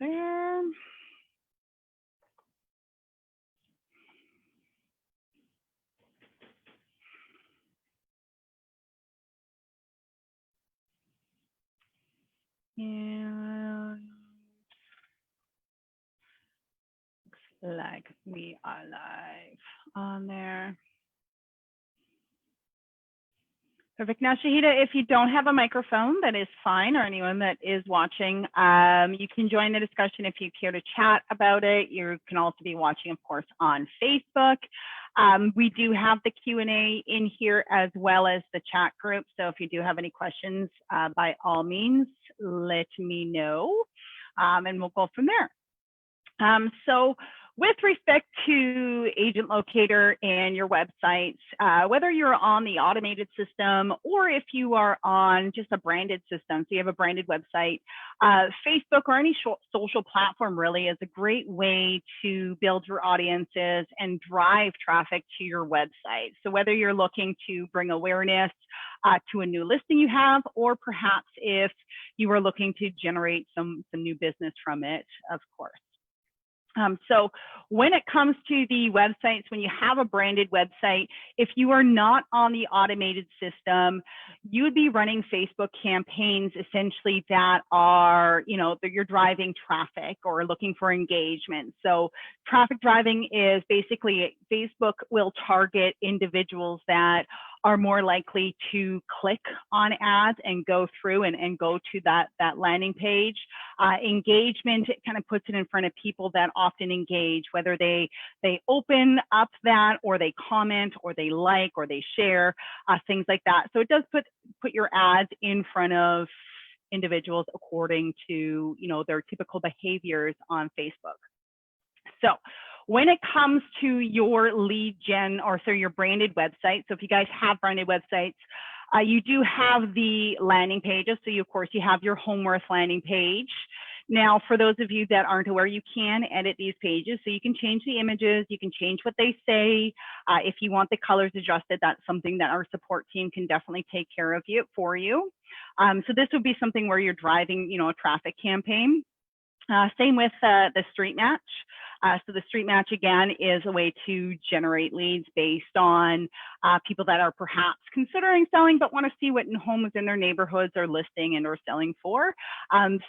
there. And looks like we are live on there. Perfect. Now, Shahida, if you don't have a microphone, that is fine, or anyone that is watching, you can join the discussion if you care to chat about it. You can also be watching, of course, on Facebook. We do have the Q&A in here as well as the chat group. So if you do have any questions, by all means, let me know, and we'll go from there. So with respect to AgentLocator and your websites, whether you're on the automated system or if you are on just a branded system, so you have a branded website, Facebook or any social platform really is a great way to build your audiences and drive traffic to your website. So whether you're looking to bring awareness to a new listing you have, or perhaps if you are looking to generate some new business from it, of course. So when it comes to the websites, when you have a branded website, if you are not on the automated system, you would be running Facebook campaigns essentially that are, that you're driving traffic or looking for engagement. So traffic driving is basically Facebook will target individuals that are more likely to click on ads and go through and go to that landing page. Engagement, it kind of puts it in front of people that often engage, whether they open up that, or they comment, or they like, or they share, things like that. So it does put your ads in front of individuals according to their typical behaviors on Facebook. So when it comes to your lead gen, or so your branded website, so if you guys have branded websites, you do have the landing pages. So of course you have your home worth landing page. Now, for those of you that aren't aware, you can edit these pages. So you can change the images, you can change what they say. If you want the colors adjusted, that's something that our support team can definitely take care of for you. So this would be something where you're driving, a traffic campaign. Same with the street match. So the street match, again, is a way to generate leads based on people that are perhaps considering selling but want to see what homes in their neighborhoods are listing and or selling for.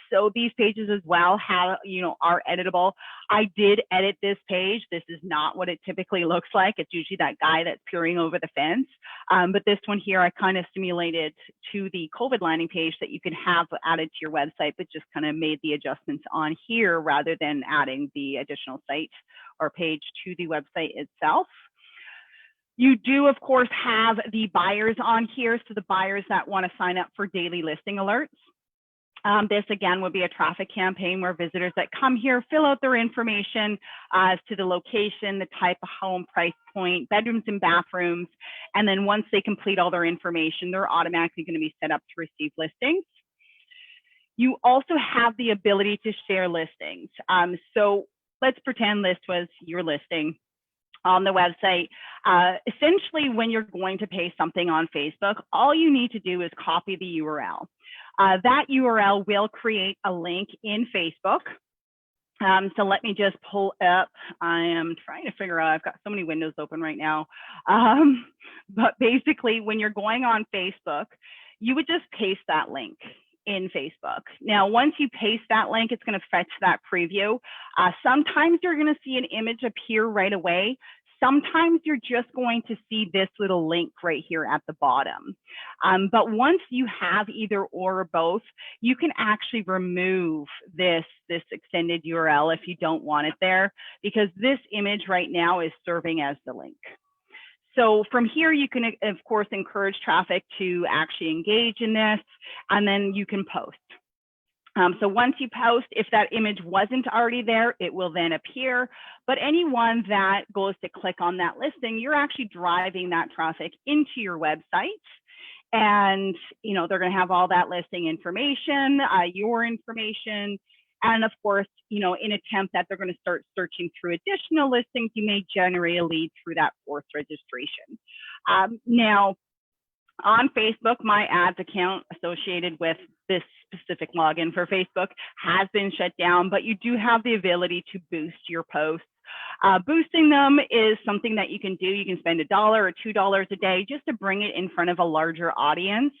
So these pages as well have, are editable. I did edit this page. This is not what it typically looks like. It's usually that guy that's peering over the fence. But this one here, I kind of simulated to the COVID landing page that you could have added to your website, but just kind of made the adjustments on here rather than adding the additional site or page to the website itself. You do, of course, have the buyers on here. So the buyers that want to sign up for daily listing alerts. This, again, would be a traffic campaign where visitors that come here fill out their information as to the location, the type of home, price point, bedrooms and bathrooms. And then once they complete all their information, they're automatically going to be set up to receive listings. You also have the ability to share listings. So let's pretend this was your listing on the website. Essentially, when you're going to paste something on Facebook, all you need to do is copy the URL. That URL will create a link in Facebook. So let me just pull up. I am trying to figure out, I've got so many windows open right now. But basically, when you're going on Facebook, you would just paste that link in Facebook. Now, once you paste that link, it's going to fetch that preview. Sometimes you're going to see an image appear right away. Sometimes you're just going to see this little link right here at the bottom. But once you have either or both, you can actually remove this extended URL if you don't want it there, because this image right now is serving as the link. So from here, you can, of course, encourage traffic to actually engage in this, and then you can post. So once you post, if that image wasn't already there, it will then appear. But anyone that goes to click on that listing, you're actually driving that traffic into your website. And, they're going to have all that listing information, your information. And of course, in attempt that they're going to start searching through additional listings, you may generate a lead through that fourth registration. Now, On Facebook, my ads account associated with this specific login for Facebook has been shut down, but you do have the ability to boost your posts. Boosting them is something that you can do. You can spend $1 or $2 a day just to bring it in front of a larger audience.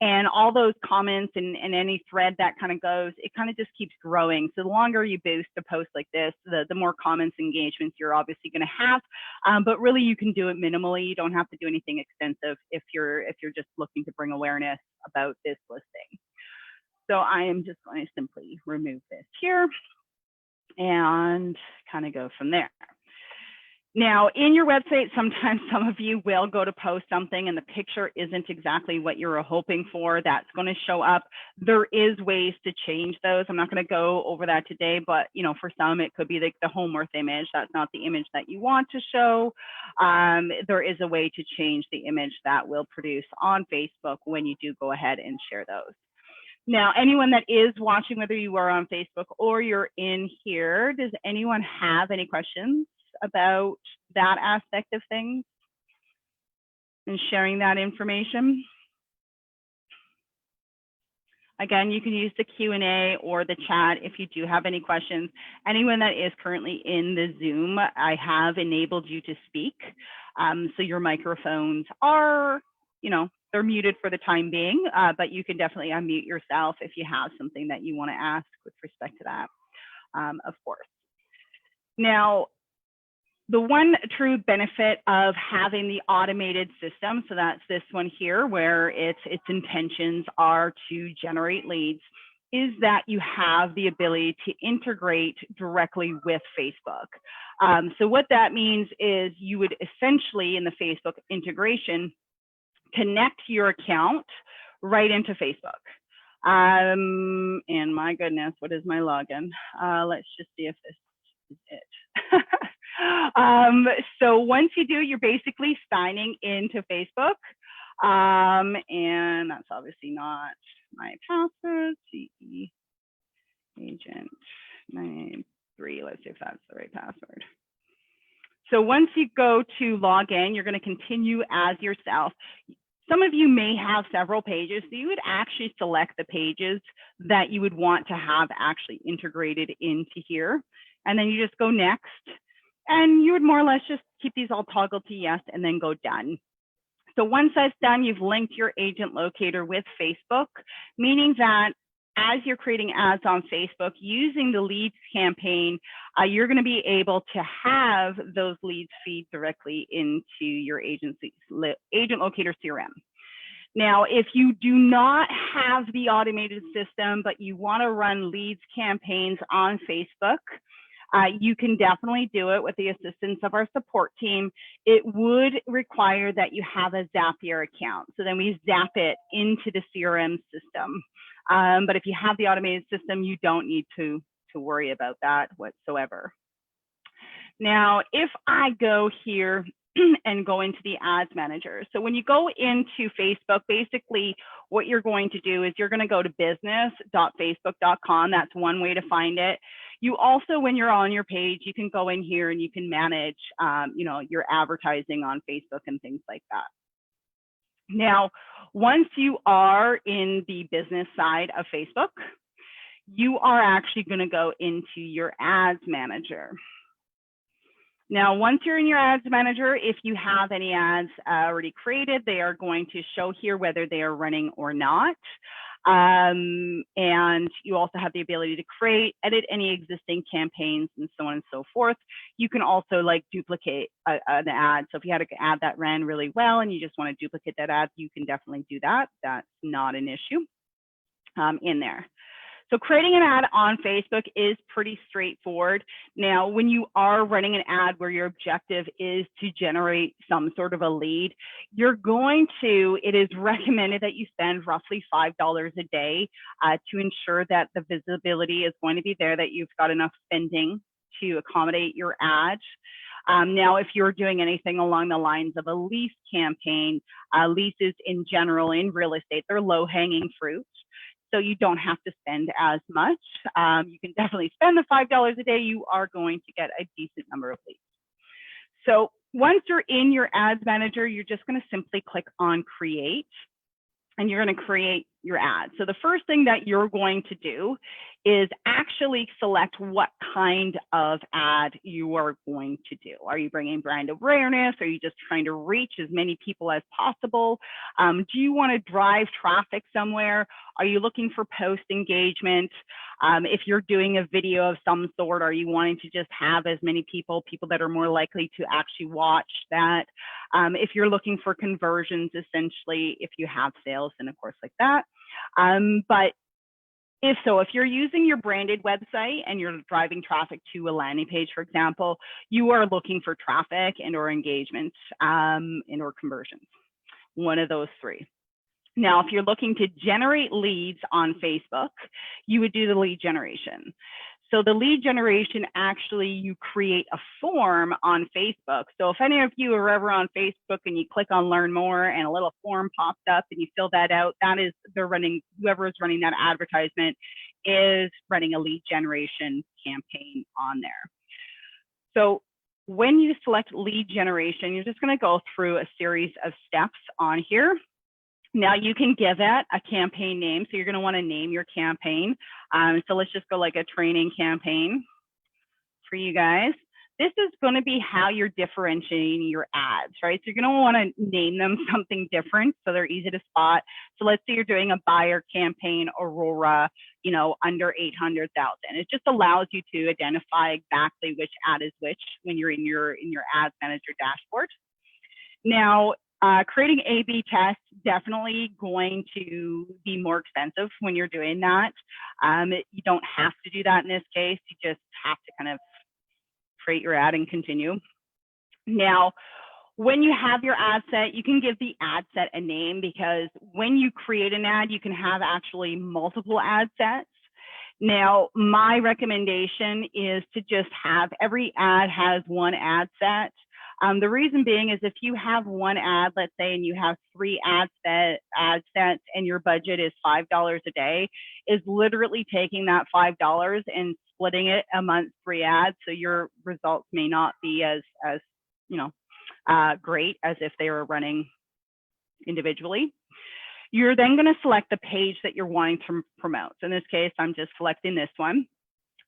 And all those comments and any thread that kind of goes, it kind of just keeps growing. So the longer you boost a post like this, the more comments, engagements you're obviously going to have. But really, you can do it minimally. You don't have to do anything extensive if you're just looking to bring awareness about this listing. So I am just going to simply remove this here and kind of go from there. Now, in your website, sometimes some of you will go to post something and the picture isn't exactly what you were hoping for. That's going to show up. There is ways to change those. I'm not going to go over that today, but for some, it could be like the home worth image. That's not the image that you want to show. There is a way to change the image that will produce on Facebook when you do go ahead and share those. Now, anyone that is watching, whether you are on Facebook or you're in here, does anyone have any questions about that aspect of things and sharing that information? Again, you can use the Q&A or the chat if you do have any questions. Anyone that is currently in the Zoom, I have enabled you to speak. So your microphones are, they're muted for the time being, but you can definitely unmute yourself if you have something that you want to ask with respect to that, of course. Now, the one true benefit of having the automated system, so that's this one here, where its intentions are to generate leads, is that you have the ability to integrate directly with Facebook. So what that means is you would essentially, in the Facebook integration, connect your account right into Facebook. And my goodness, what is my login? Let's just see if this is it. So once you do, you're basically signing into Facebook. And that's obviously not my password. CE agent 93. Let's see if that's the right password. So once you go to log in, you're going to continue as yourself. Some of you may have several pages, so you would actually select the pages that you would want to have actually integrated into here. And then you just go next. And you would more or less just keep these all toggled to yes and then go done. So once that's done, you've linked your agent locator with Facebook, meaning that as you're creating ads on Facebook using the leads campaign, you're going to be able to have those leads feed directly into your agent locator CRM. Now, if you do not have the automated system, but you want to run leads campaigns on Facebook, you can definitely do it with the assistance of our support team. It would require that you have a Zapier account. So then we zap it into the CRM system. But if you have the automated system, you don't need to worry about that whatsoever. Now, if I go here and go into the ads manager. So when you go into Facebook, basically what you're going to do is you're going to go to business.facebook.com. That's one way to find it. You also, when you're on your page, you can go in here and you can manage, your advertising on Facebook and things like that. Now, once you are in the business side of Facebook, you are actually going to go into your ads manager. Now, once you're in your ads manager, if you have any ads already created, they are going to show here whether they are running or not. And you also have the ability to create, edit any existing campaigns and so on and so forth. You can also duplicate an ad. So if you had an ad that ran really well and you just want to duplicate that ad, you can definitely do that. That's not an issue in there. So creating an ad on Facebook is pretty straightforward. Now, when you are running an ad where your objective is to generate some sort of a lead, it is recommended that you spend roughly $5 a day to ensure that the visibility is going to be there, that you've got enough spending to accommodate your ad. Now, if you're doing anything along the lines of a lease campaign, leases in general in real estate, they're low-hanging fruit. So you don't have to spend as much. You can definitely spend the $5 a day. You are going to get a decent number of leads. So Once you're in your ads manager, you're just going to simply click on create, and you're going to create your ad. So the first thing that you're going to do is actually select what kind of ad you are going to do. Are you bringing brand awareness? Are you just trying to reach as many people as possible? Do you want to drive traffic somewhere? Are you looking for post engagement? If you're doing a video of some sort, are you wanting to just have as many people that are more likely to actually watch that? If you're looking for conversions, essentially, if you have sales, then of course like that. But if you're using your branded website and you're driving traffic to a landing page, for example, you are looking for traffic and or engagement and or conversions, one of those three. Now, if you're looking to generate leads on Facebook, you would do the lead generation. So the lead generation, actually, you create a form on Facebook. So if any of you are ever on Facebook and you click on learn more and a little form pops up and you fill that out, that is, whoever is running that advertisement is running a lead generation campaign on there. So when you select lead generation, you're just going to go through a series of steps on here. Now you can give it a campaign name. So you're going to want to name your campaign. So let's just go like a training campaign for you guys. This is going to be how you're differentiating your ads, right? So you're going to want to name them something different so they're easy to spot. So let's say you're doing a buyer campaign, Aurora, under 800,000. It just allows you to identify exactly which ad is which when you're in your ads manager dashboard. Now, creating A/B tests definitely going to be more expensive when you're doing that. You don't have to do that in this case. You just have to kind of create your ad and continue. Now, when you have your ad set, you can give the ad set a name, because when you create an ad, you can have actually multiple ad sets. Now, my recommendation is to just have every ad has one ad set. The reason being is if you have one ad, let's say, and you have 3 ad sets and your budget is $5 a day, is literally taking that $5 and splitting it amongst 3 ads. So your results may not be as great as if they were running individually. You're then going to select the page that you're wanting to promote. So in this case, I'm just selecting this one.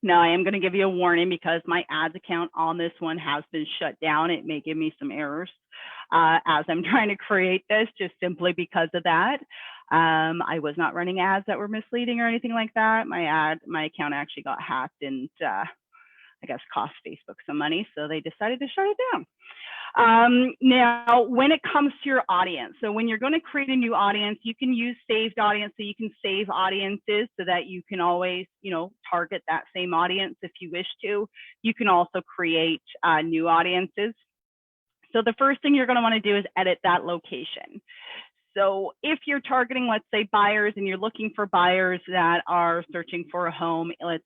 Now, I am going to give you a warning because my ads account on this one has been shut down. It may give me some errors as I'm trying to create this, just simply because of that. I was not running ads that were misleading or anything like that. My account actually got hacked and I guess cost Facebook some money, so they decided to shut it down. Now, when it comes to your audience, so when you're going to create a new audience, you can use saved audience. So you can save audiences so that you can always, target that same audience if you wish to. You can also create new audiences. So the first thing you're going to want to do is edit that location. So if you're targeting, let's say, buyers, and you're looking for buyers that are searching for a home, let's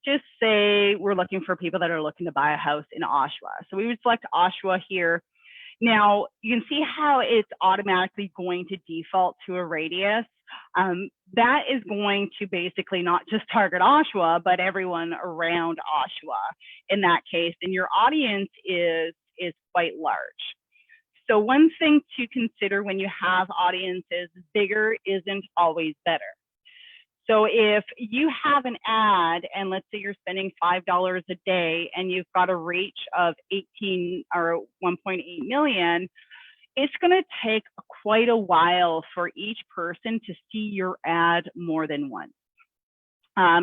just say we're looking for people that are looking to buy a house in Oshawa. So we would select Oshawa here. Now, you can see how it's automatically going to default to a radius. That is going to basically not just target Oshawa, but everyone around Oshawa in that case. And your audience is quite large. So one thing to consider when you have audiences, bigger isn't always better. So if you have an ad and let's say you're spending $5 a day and you've got a reach of 1.8 million, it's going to take quite a while for each person to see your ad more than once.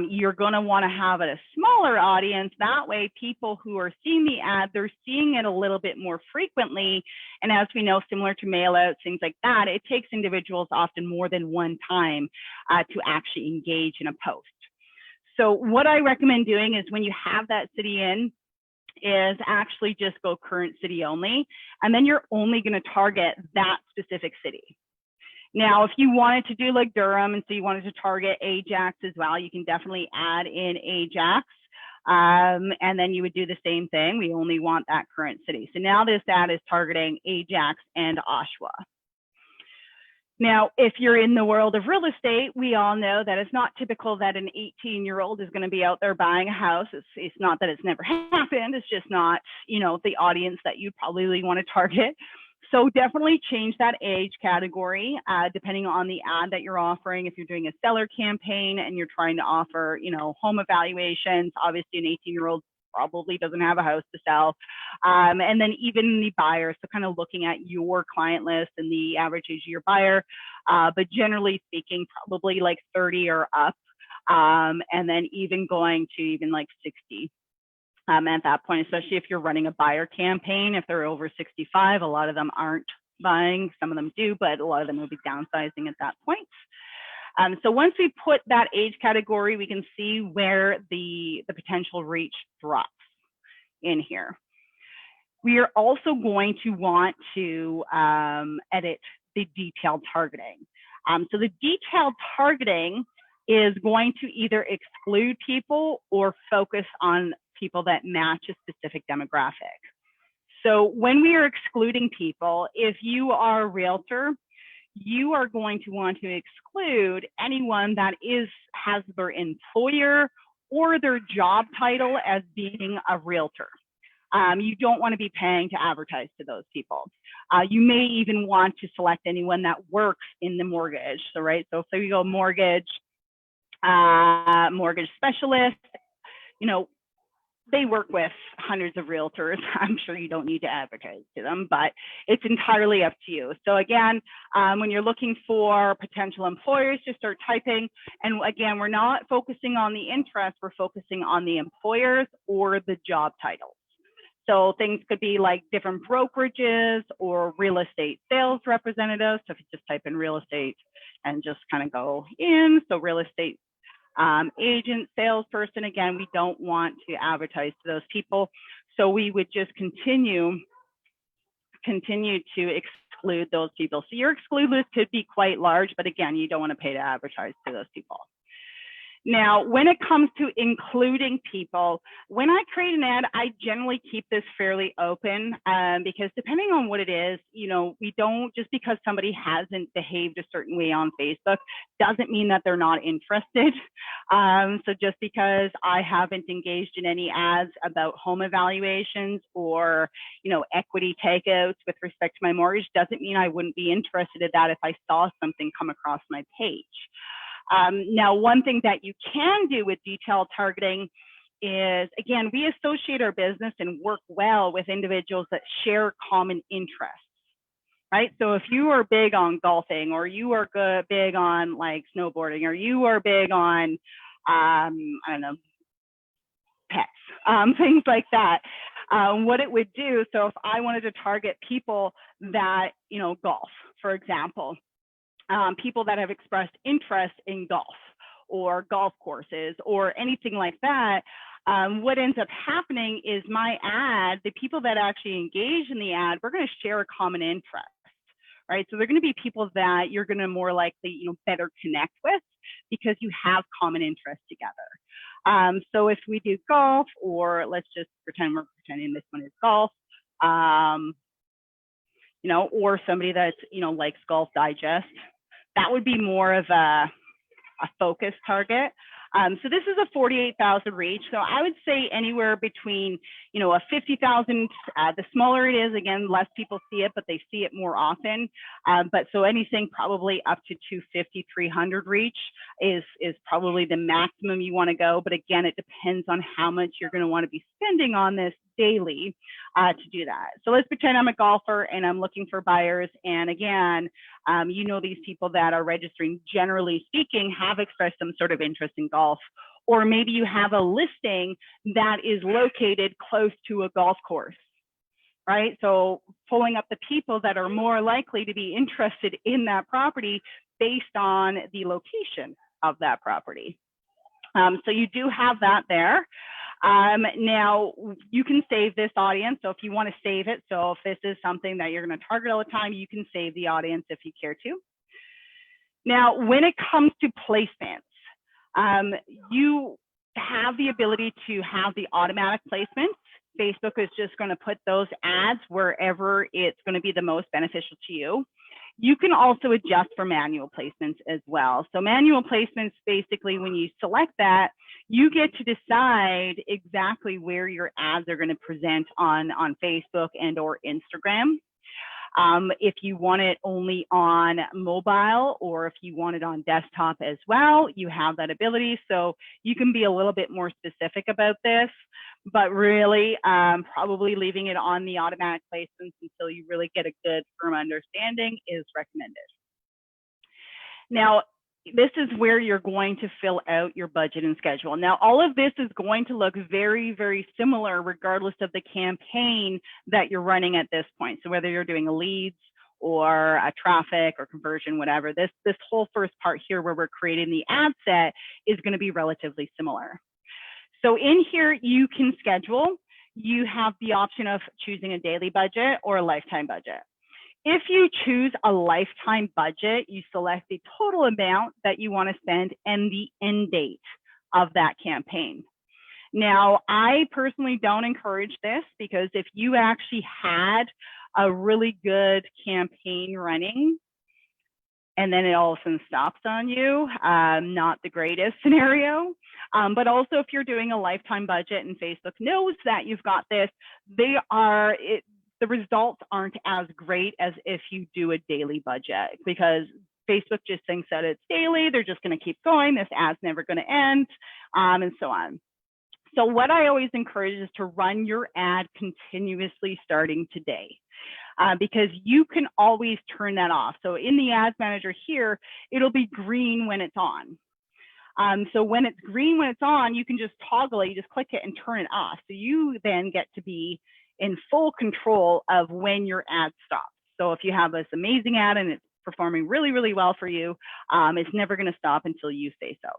You're going to want to have a smaller audience. That way, people who are seeing the ad, they're seeing it a little bit more frequently. And as we know, similar to mailouts, things like that, it takes individuals often more than one time to actually engage in a post. So what I recommend doing is when you have that city in, is actually just go current city only. And then you're only going to target that specific city. Now, if you wanted to do like Durham, and so you wanted to target Ajax as well, you can definitely add in Ajax. And then you would do the same thing. We only want that current city. So now this ad is targeting Ajax and Oshawa. Now, if you're in the world of real estate, we all know that it's not typical that an 18-year-old is going to be out there buying a house. It's not that it's never happened. It's just not, the audience that you probably want to target. So definitely change that age category depending on the ad that you're offering. If you're doing a seller campaign and you're trying to offer, home evaluations, obviously an 18-year-old probably doesn't have a house to sell. And then even the buyer, so kind of looking at your client list and the average age of your buyer, but generally speaking, probably like 30 or up, and then even going to even like 60 at that point, especially if you're running a buyer campaign. If they're over 65, a lot of them aren't buying. Some of them do, but a lot of them will be downsizing at that point. So once we put that age category, we can see where the potential reach drops in here. We are also going to want to edit the detailed targeting. So the detailed targeting is going to either exclude people or focus on people that match a specific demographic. So when we are excluding people, if you are a realtor, you are going to want to exclude anyone that has their employer or their job title as being a realtor. You don't want to be paying to advertise to those people. You may even want to select anyone that works in the mortgage. So, right, so if you go mortgage specialist, they work with hundreds of realtors. I'm sure you don't need to advertise to them, but it's entirely up to you. So again, when you're looking for potential employers, just start typing. And again, we're not focusing on the interest, we're focusing on the employers or the job titles. So things could be like different brokerages or real estate sales representatives. So if you just type in real estate and just kind of go in, so real estate agent, salesperson, again, we don't want to advertise to those people. So we would just continue to exclude those people. So your exclude list could be quite large, but again, you don't want to pay to advertise to those people. Now, when it comes to including people, when I create an ad, I generally keep this fairly open because depending on what it is, we don't, just because somebody hasn't behaved a certain way on Facebook doesn't mean that they're not interested. So just because I haven't engaged in any ads about home evaluations or, equity takeouts with respect to my mortgage doesn't mean I wouldn't be interested in that if I saw something come across my page. Now, one thing that you can do with detailed targeting is, again, we associate our business and work well with individuals that share common interests, right? So if you are big on golfing, or you are big on like snowboarding, or you are big on, I don't know, pets, things like that, what it would do, so if I wanted to target people that, golf, for example, people that have expressed interest in golf or golf courses or anything like that, what ends up happening is my ad, the people that actually engage in the ad, we're going to share a common interest, right? So they're going to be people that you're going to more likely, better connect with because you have common interests together. So if we do golf, or let's just pretend we're pretending this one is golf, or somebody that's, likes Golf Digest, that would be more of a focus target. So this is a 48,000 reach. So I would say anywhere between, a 50,000, the smaller it is, again, less people see it, but they see it more often. But so anything probably up to 250, 300 reach is probably the maximum you want to go. But again, it depends on how much you're going to want to be spending on this daily to do that. So let's pretend I'm a golfer and I'm looking for buyers. And again, these people that are registering, generally speaking, have expressed some sort of interest in golf, or maybe you have a listing that is located close to a golf course, right? So pulling up the people that are more likely to be interested in that property based on the location of that property. So you do have that there. Now you can save this audience. So if you want to save it, so if this is something that you're going to target all the time, you can save the audience if you care to. Now, when it comes to placements, you have the ability to have the automatic placements. Facebook is just going to put those ads wherever it's going to be the most beneficial to you. You can also adjust for manual placements as well. So manual placements, basically when you select that, you get to decide exactly where your ads are going to present on Facebook and or Instagram. If you want it only on mobile or if you want it on desktop as well, you have that ability. So you can be a little bit more specific about this, but really probably leaving it on the automatic placements until you really get a good firm understanding is recommended. Now, this is where you're going to fill out your budget and schedule. Now, all of this is going to look very, very similar regardless of the campaign that you're running at this point. So whether you're doing leads or a traffic or conversion, whatever, this whole first part here where we're creating the ad set is going to be relatively similar. So in here, you can schedule. You have the option of choosing a daily budget or a lifetime budget. If you choose a lifetime budget, you select the total amount that you want to spend and the end date of that campaign. Now, I personally don't encourage this because if you actually had a really good campaign running and then it all of a sudden stops on you, not the greatest scenario. But also if you're doing a lifetime budget and Facebook knows that you've got this, the results aren't as great as if you do a daily budget because Facebook just thinks that it's daily. They're just going to keep going. This ad's never going to end, and so on. So what I always encourage is to run your ad continuously starting today. Because you can always turn that off. So in the ads manager here, it'll be green when it's on. So when it's green when it's on, you can just toggle it, you just click it and turn it off. So you then get to be in full control of when your ad stops. So if you have this amazing ad and it's performing really, really well for you, it's never going to stop until you say so.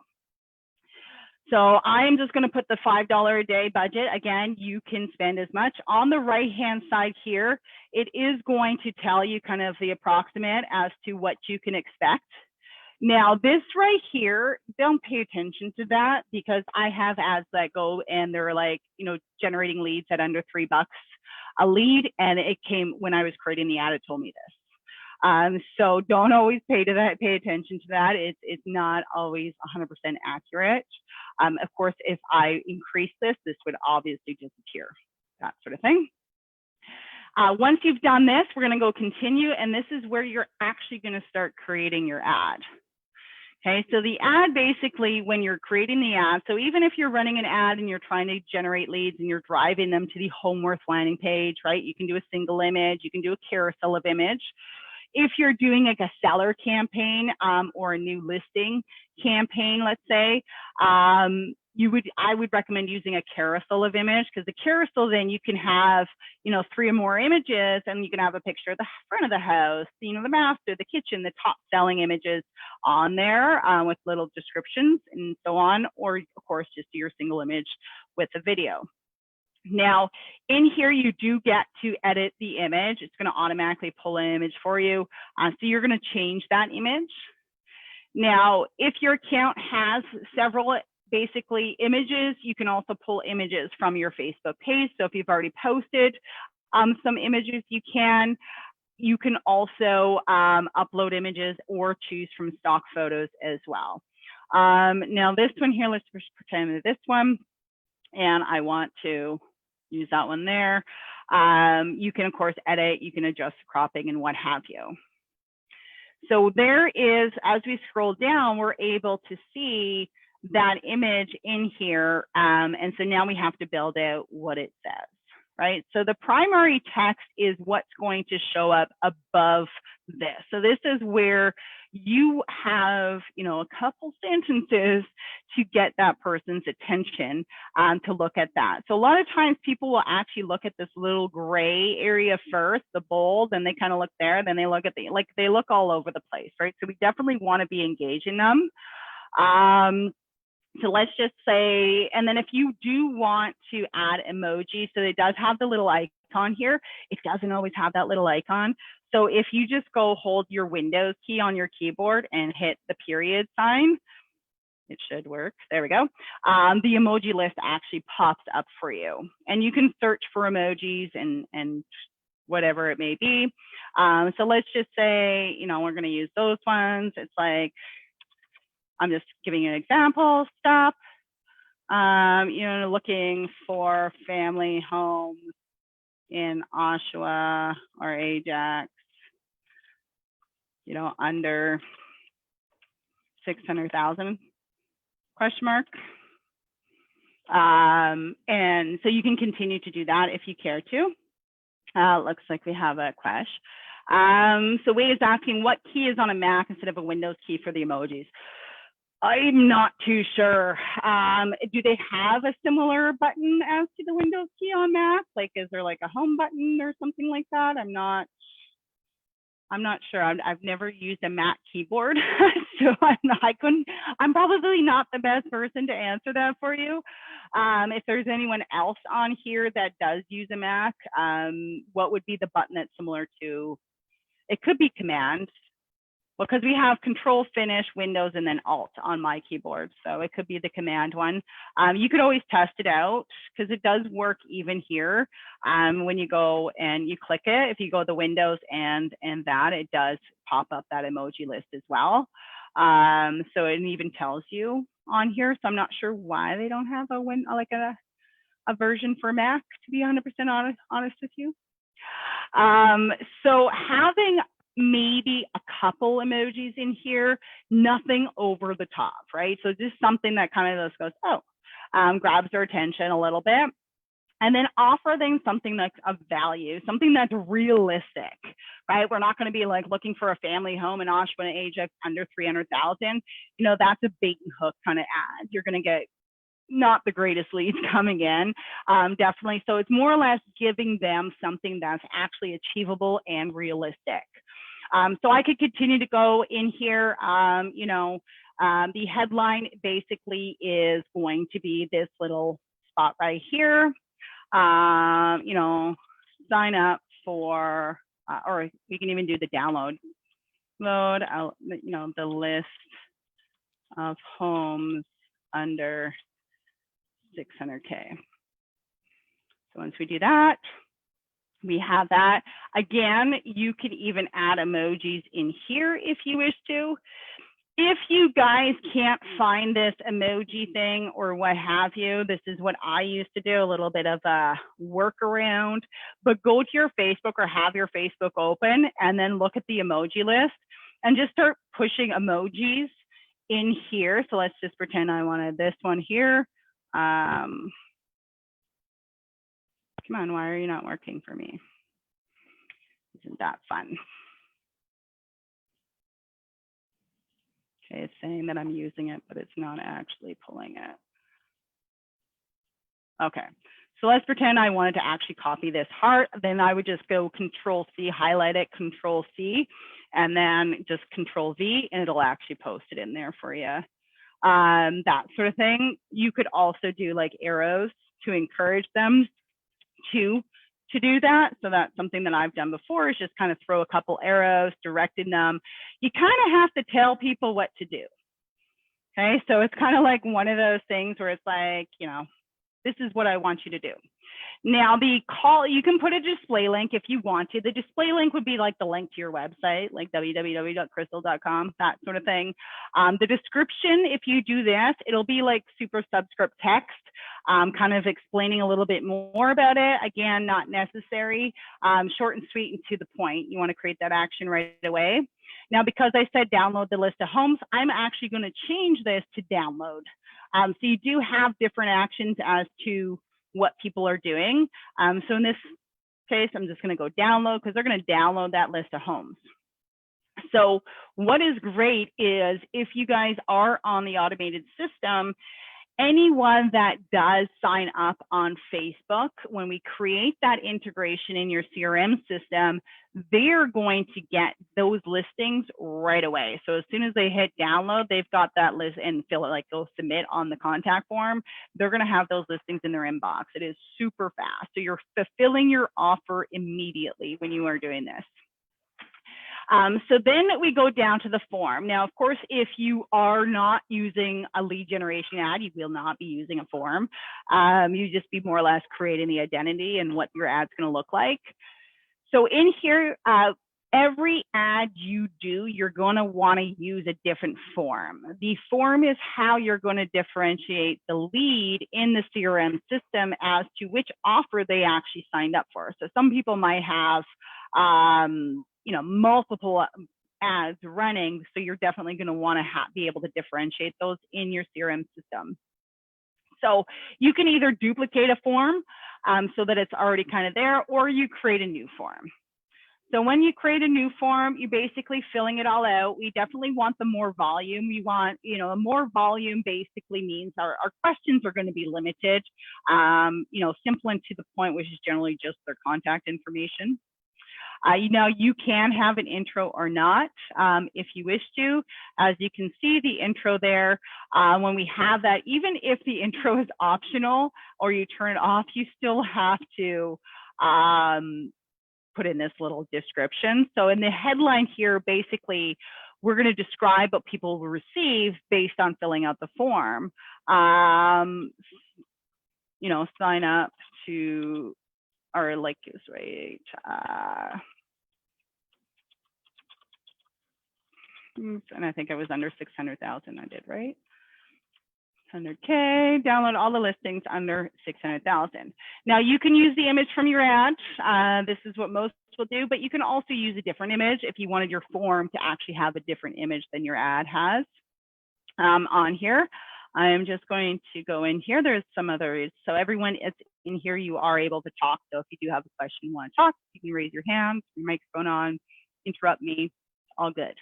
So I'm just going to put the $5 a day budget. Again, you can spend as much. On the right-hand side here, it is going to tell you kind of the approximate as to what you can expect. Now, this right here, don't pay attention to that because I have ads that go and they're like, you know, generating leads at under $3 a lead. And it came when I was creating the ad, it told me this. So don't always pay attention to that. It's not always 100% accurate. Of course, if I increase this would obviously disappear, that sort of thing. Once you've done this, we're going to go continue, and this is where you're actually going to start creating your ad. Okay, so the ad basically, when you're creating the ad, so even if you're running an ad and you're trying to generate leads and you're driving them to the Homeworth landing page, right? You can do a single image, you can do a carousel of image. If you're doing like a seller campaign or a new listing campaign, let's say, I would recommend using a carousel of image because the carousel, then you can have, you know, 3 or more images and you can have a picture of the front of the house, you know, the master, the kitchen, the top selling images on there with little descriptions and so on, or of course, just do your single image with a video. Now, in here, you do get to edit the image. It's going to automatically pull an image for you. So you're going to change that image. Now, if your account has several basically images, you can also pull images from your Facebook page. So if you've already posted some images, you can also upload images or choose from stock photos as well. Now, this one here, let's just pretend that this one, and I want to use that one there. You can, of course, edit, you can adjust the cropping and what have you. So there is, as we scroll down, we're able to see that image in here. And so now we have to build out what it says, right? So the primary text is what's going to show up above this. So this is where you have, you know, a couple sentences to get that person's attention to look at that. So a lot of times people will actually look at this little gray area first, the bold, and they kind of look there, then they look at the, like they look all over the place, right? So we definitely want to be engaging them. So let's just say, and then if you do want to add emoji, so it does have the little icon here, it doesn't always have that little icon. So if you just go hold your Windows key on your keyboard and hit the period sign, it should work. There we go. The emoji list actually pops up for you. And you can search for emojis and whatever it may be. So let's just say, you know, we're going to use those ones. It's like, I'm just giving you an example. Stop. You know, looking for family homes in Oshawa or Ajax, you know, under 600,000 question mark. And so you can continue to do that if you care to. Looks like we have a question. So Wade is asking, what key is on a Mac instead of a Windows key for the emojis? I'm not too sure. Do they have a similar button as to the Windows key on Mac? Like, is there like a home button or something like that? I'm not sure. I've never used a Mac keyboard, so I'm probably not the best person to answer that for you. If there's anyone else on here that does use a Mac, what would be the button that's similar to? It could be Command, because we have Control, Finish, Windows, and then Alt on my keyboard. So it could be the Command one. You could always test it out because it does work even here. When you go and you click it, if you go to Windows and that, it does pop up that emoji list as well. So it even tells you on here. So I'm not sure why they don't have a version for Mac, to be 100% honest with you. So having maybe a couple emojis in here, nothing over the top, right? So just something that kind of just goes, grabs their attention a little bit. And then offer them something that's of value, something that's realistic, right? We're not going to be like looking for a family home in Oshawa and Ajax under 300,000. You know, that's a bait and hook kind of ad. You're going to get not the greatest leads coming in, definitely. So it's more or less giving them something that's actually achievable and realistic. So I could continue to go in here. You know, the headline basically is going to be this little spot right here. You know, sign up for, or we can even do the download. Load out, you know, the list of homes under 600K. So once we do that, we have that. Again, you could even add emojis in here if you wish to. If you guys can't find this emoji thing or what have you, this is what I used to do, a little bit of a workaround, but go to your Facebook or have your Facebook open and then look at the emoji list and just start pushing emojis in here. So let's just pretend I wanted this one here. Come on, why are you not working for me? Isn't that fun? Okay, it's saying that I'm using it, but it's not actually pulling it. Okay, so let's pretend I wanted to actually copy this heart. Then I would just go Control C, highlight it, Control C, and then just Control V, and it'll actually post it in there for you. That sort of thing. You could also do like arrows to encourage them to do that. So that's something that I've done before, is just kind of throw a couple arrows, directing them. You kind of have to tell people what to do. Okay, so it's kind of like one of those things where it's like, you know, this is what I want you to do. Now the call, you can put a display link if you want to. The display link would be like the link to your website, like www.crystal.com, that sort of thing. The description, if you do this, it'll be like super subscript text, kind of explaining a little bit more about it. Again, not necessary, short and sweet and to the point. You want to create that action right away. Now, because I said download the list of homes, I'm actually going to change this to download. So you do have different actions as to what people are doing. So in this case, I'm just going to go download because they're going to download that list of homes. So what is great is if you guys are on the automated system, anyone that does sign up on Facebook, when we create that integration in your CRM system, they're going to get those listings right away. So as soon as they hit download, they've got that list and fill it, like go submit on the contact form. They're going to have those listings in their inbox. It is super fast. So you're fulfilling your offer immediately when you are doing this. So then we go down to the form. Now, of course, if you are not using a lead generation ad, you will not be using a form. You just be more or less creating the identity and what your ad's going to look like. So in here, every ad you do, you're going to want to use a different form. The form is how you're going to differentiate the lead in the CRM system as to which offer they actually signed up for. So some people might have, you know, multiple ads running. So you're definitely going to want to be able to differentiate those in your CRM system. So you can either duplicate a form so that it's already kind of there, or you create a new form. So when you create a new form, you're basically filling it all out. We definitely want the more volume. We want, you know, more volume basically means our questions are going to be limited, you know, simple and to the point, which is generally just their contact information. You know, you can have an intro or not if you wish to. As you can see the intro there, when we have that, even if the intro is optional or you turn it off, you still have to put in this little description. So in the headline here, basically, we're going to describe what people will receive based on filling out the form. You know, sign up to our like is right. And I think I was under 600,000. I did right. 100K, download all the listings under 600,000. Now you can use the image from your ad. This is what most will do, but you can also use a different image if you wanted your form to actually have a different image than your ad has on here. I'm just going to go in here. There's some others. So everyone is in here, you are able to talk. So if you do have a question you want to talk, you can raise your hand, your microphone on, interrupt me, all good.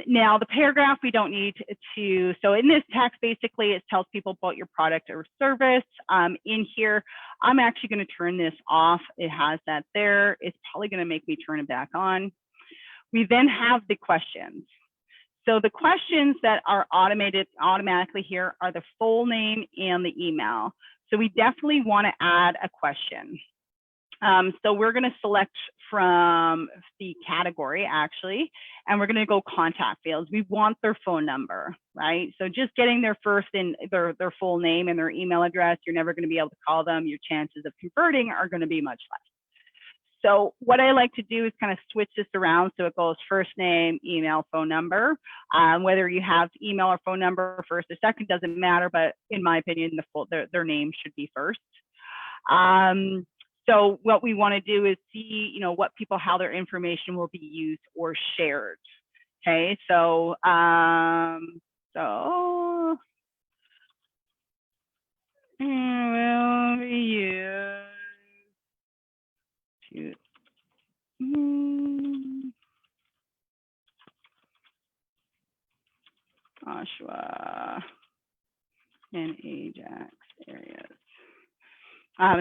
Now the paragraph we don't need to, so in this text, basically it tells people about your product or service. In here, I'm actually going to turn this off. It has that there. It's probably going to make me turn it back on. We then have the questions. So the questions that are automated automatically here are the full name and the email. So we definitely want to add a question. So we're going to select from the category actually, and we're going to go contact fields. We want their phone number, right? So just getting their first and their full name and their email address, you're never going to be able to call them. Your chances of converting are going to be much less. So what I like to do is kind of switch this around. So it goes first name, email, phone number. Whether you have email or phone number first or second doesn't matter, but in my opinion, their name should be first. So what we want to do is see, you know, what people, how their information will be used or shared. Okay, so will be used to Oshawa and Ajax areas.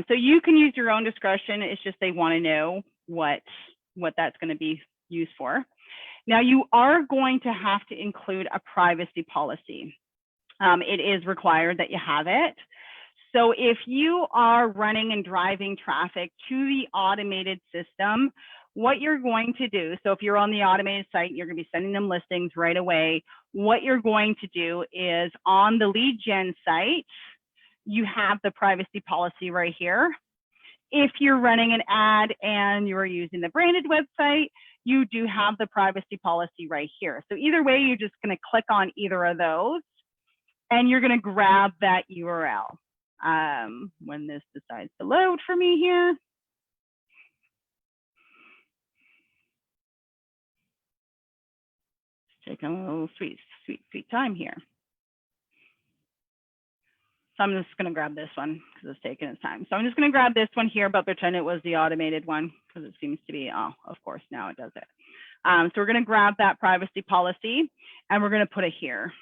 So you can use your own discretion. It's just they want to know what that's going to be used for. Now you are going to have to include a privacy policy. It is required that you have it. So if you are running and driving traffic to the automated system, what you're going to do, so if you're on the automated site, you're going to be sending them listings right away. What you're going to do is on the lead gen site, you have the privacy policy right here. If you're running an ad and you're using the branded website, you do have the privacy policy right here. So either way, you're just going to click on either of those and you're going to grab that URL. When this decides to load for me here. It's taking a little sweet time here. So I'm just going to grab this one because it's taking its time. So I'm just going to grab this one here, but pretend it was the automated one because it seems to be, oh, of course, now it does it. So we're going to grab that privacy policy and we're going to put it here.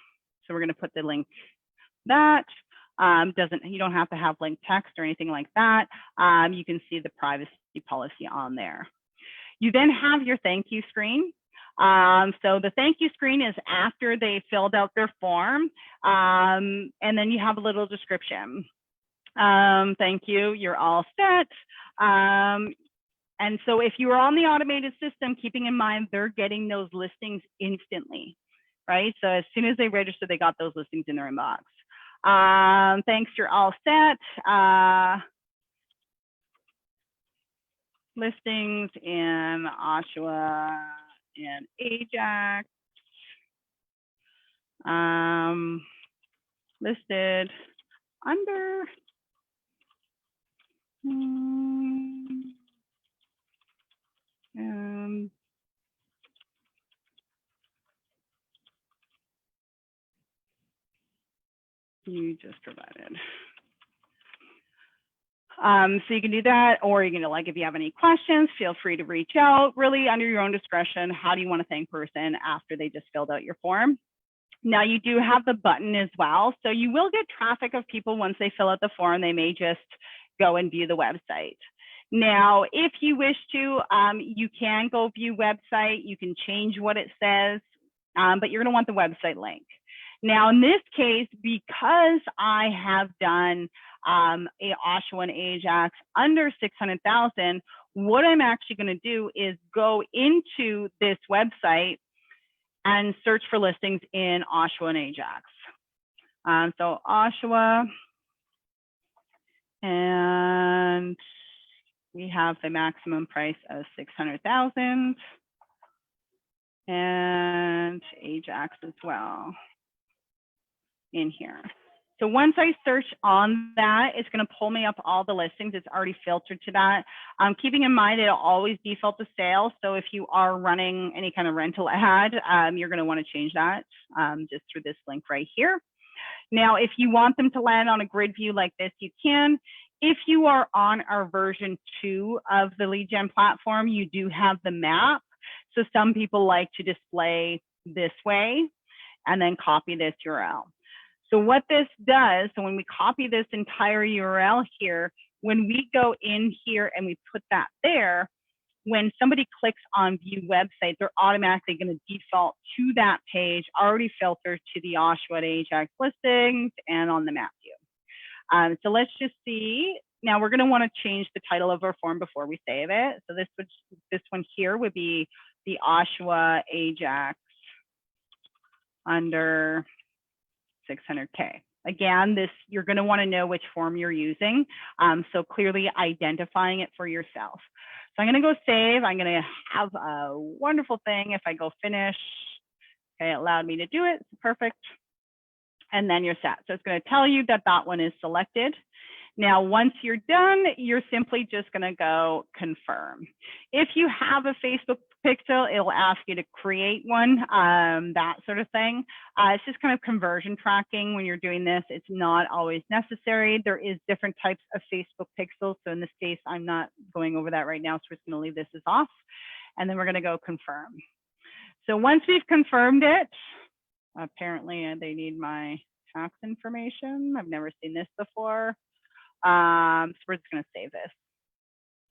So we're going to put the link that you don't have to have link text or anything like that. You can see the privacy policy on there. You then have your thank you screen. So the thank you screen is after they filled out their form, and then you have a little description. Thank you, you're all set. And so if you are on the automated system, keeping in mind they're getting those listings instantly, right? So as soon as they register, they got those listings in their inbox. Thanks, you're all set. listings in Oshawa and Ajax listed under you just provided. So you can do that, or you can, like, if you have any questions, feel free to reach out. Really, under your own discretion, how do you want to thank person after they just filled out your form? Now, you do have the button as well. So you will get traffic of people once they fill out the form. They may just go and view the website. Now, if you wish to, you can go view website. You can change what it says, but you're going to want the website link. Now, in this case, because I have done Oshawa and Ajax under 600,000, what I'm actually going to do is go into this website and search for listings in Oshawa and Ajax. So Oshawa, and we have the maximum price of 600,000, and Ajax as well in here. So once I search on that, it's going to pull me up all the listings. It's already filtered to that. Keeping in mind, it'll always default to sale. So if you are running any kind of rental ad, you're going to want to change that just through this link right here. Now, if you want them to land on a grid view like this, you can. If you are on our version 2 of the lead gen platform, you do have the map. So some people like to display this way and then copy this URL. So what this does, so when we copy this entire URL here, when we go in here and we put that there, when somebody clicks on view website, they're automatically going to default to that page, already filtered to the Oshawa Ajax listings and on the map view. So let's just see. Now we're going to want to change the title of our form before we save it. So this one here would be the Oshawa Ajax under 600K. Again, you're going to want to know which form you're using, so clearly identifying it for yourself. So I'm going to go save. I'm going to have a wonderful thing if I go finish. Okay, it allowed me to do it. Perfect. And then you're set. So it's going to tell you that that one is selected. Now, once you're done, you're simply just going to go confirm. If you have a Facebook pixel, it'll ask you to create one, that sort of thing. It's just kind of conversion tracking when you're doing this. It's not always necessary. There is different types of Facebook pixels. So in this case, I'm not going over that right now. So we're just going to leave this as off. And then we're going to go confirm. So once we've confirmed it, apparently they need my tax information. I've never seen this before. So we're just going to save this.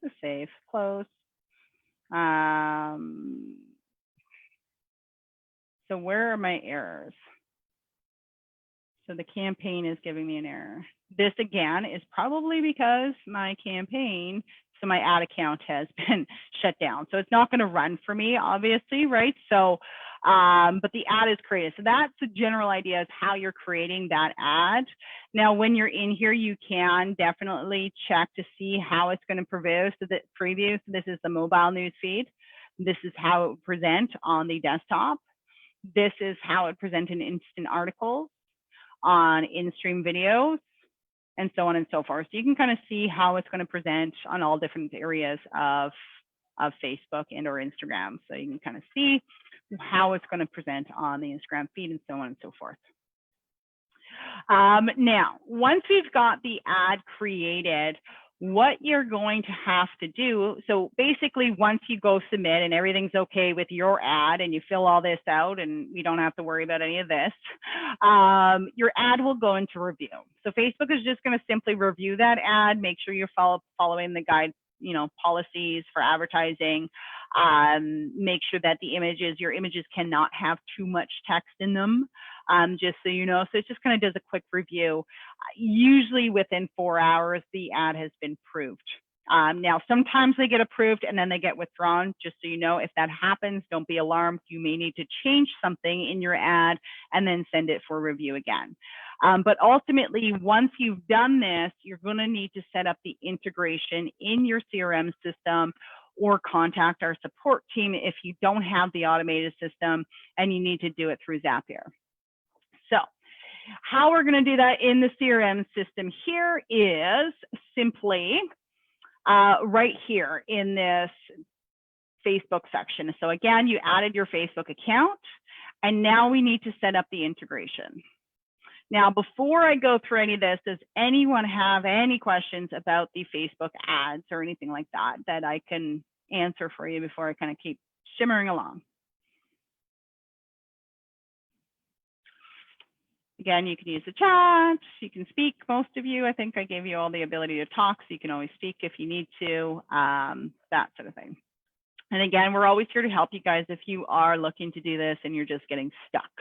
Just save, close. So where are my errors? So the campaign is giving me an error. This again is probably because my campaign, so my ad account has been shut down. So it's not going to run for me, obviously, right? So, but the ad is created. So that's the general idea of how you're creating that ad. Now, when you're in here, you can definitely check to see how it's going to preview. So that preview, so this is the mobile news feed. This is how it would present on the desktop. This is how it presents in instant articles, on in-stream videos, and so on and so forth. So you can kind of see how it's going to present on all different areas of Facebook and or Instagram. So you can kind of see how it's going to present on the Instagram feed and so on and so forth. Now, once we've got the ad created, what you're going to have to do, so basically once you go submit and everything's okay with your ad and you fill all this out and we don't have to worry about any of this, your ad will go into review. So Facebook is just going to simply review that ad, make sure you're following the guide, policies for advertising, make sure that your images cannot have too much text in them. Just so you know, so it just kind of does a quick review. Usually within 4 hours, the ad has been approved. Now, sometimes they get approved and then they get withdrawn. Just so you know, if that happens, don't be alarmed. You may need to change something in your ad and then send it for review again. But ultimately, once you've done this, you're going to need to set up the integration in your CRM system or contact our support team if you don't have the automated system and you need to do it through Zapier. So how we're going to do that in the CRM system here is simply right here in this Facebook section. So again, you added your Facebook account, and now we need to set up the integration. Now, before I go through any of this, does anyone have any questions about the Facebook ads or anything like that that I can answer for you before I kind of keep shimmering along? Again, you can use the chat, you can speak, most of you. I think I gave you all the ability to talk, so you can always speak if you need to, that sort of thing. And again, we're always here to help you guys if you are looking to do this and you're just getting stuck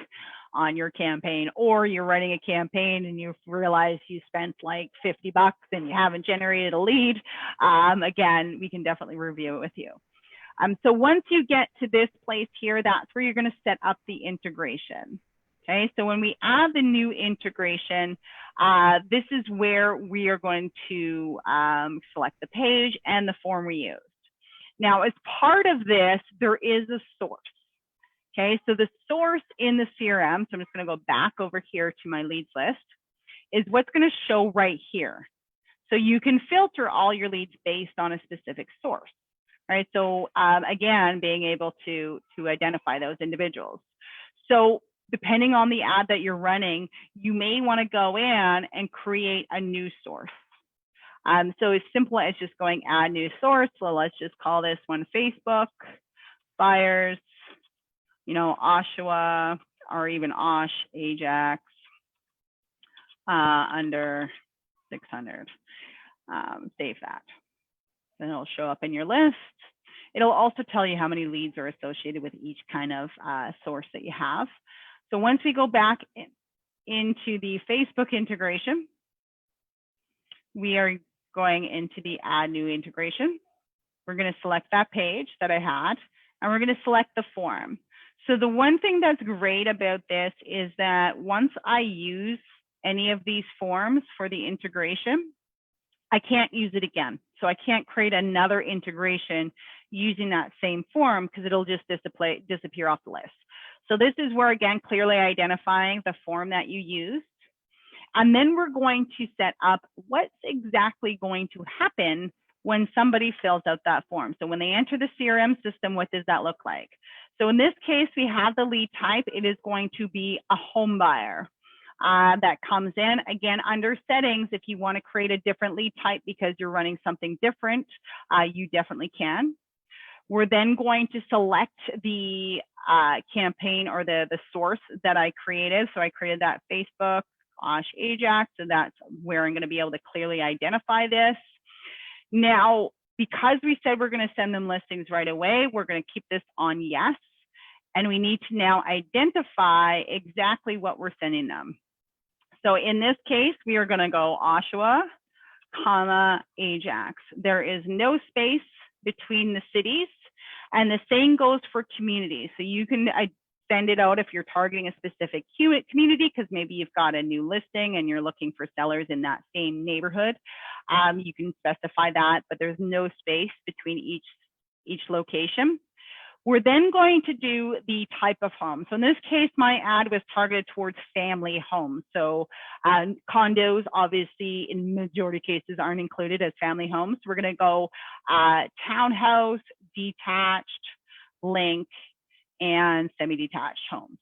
on your campaign, or you're running a campaign and you realize you spent like 50 bucks and you haven't generated a lead. Again, we can definitely review it with you. So once you get to this place here, that's where you're going to set up the integration. Okay, so when we add the new integration, this is where we are going to select the page and the form we used. Now, as part of this, there is a source. Okay, so the source in the CRM, so I'm just going to go back over here to my leads list, is what's going to show right here. So you can filter all your leads based on a specific source, right? So again, being able to identify those individuals. So depending on the ad that you're running, you may want to go in and create a new source. So as simple as just going add new source. So let's just call this one Facebook buyers, you know, Oshawa, or even Osh, Ajax, under 600. Save that. Then it'll show up in your list. It'll also tell you how many leads are associated with each kind of source that you have. So once we go back into the Facebook integration, we are going into the add new integration. We're going to select that page that I had, and we're going to select the form. So the one thing that's great about this is that once I use any of these forms for the integration, I can't use it again. So I can't create another integration using that same form because it'll just disappear off the list. So this is where, again, clearly identifying the form that you used. And then we're going to set up what's exactly going to happen when somebody fills out that form. So when they enter the CRM system, what does that look like? So in this case, we have the lead type. It is going to be a home buyer that comes in. Again, under settings, if you want to create a different lead type because you're running something different, you definitely can. We're then going to select the campaign or the source that I created. So I created that Facebook, Osh Ajax, so that's where I'm going to be able to clearly identify this. Now, because we said we're going to send them listings right away, we're going to keep this on yes. And we need to now identify exactly what we're sending them. So in this case, we are going to go Oshawa, comma, Ajax. There is no space between the cities, and the same goes for communities. So you can send it out if you're targeting a specific community, because maybe you've got a new listing and you're looking for sellers in that same neighborhood. You can specify that, but there's no space between each location. We're then going to do the type of home. So in this case, my ad was targeted towards family homes. So condos, obviously, in majority cases aren't included as family homes. We're going to go townhouse, detached, link, and semi-detached homes.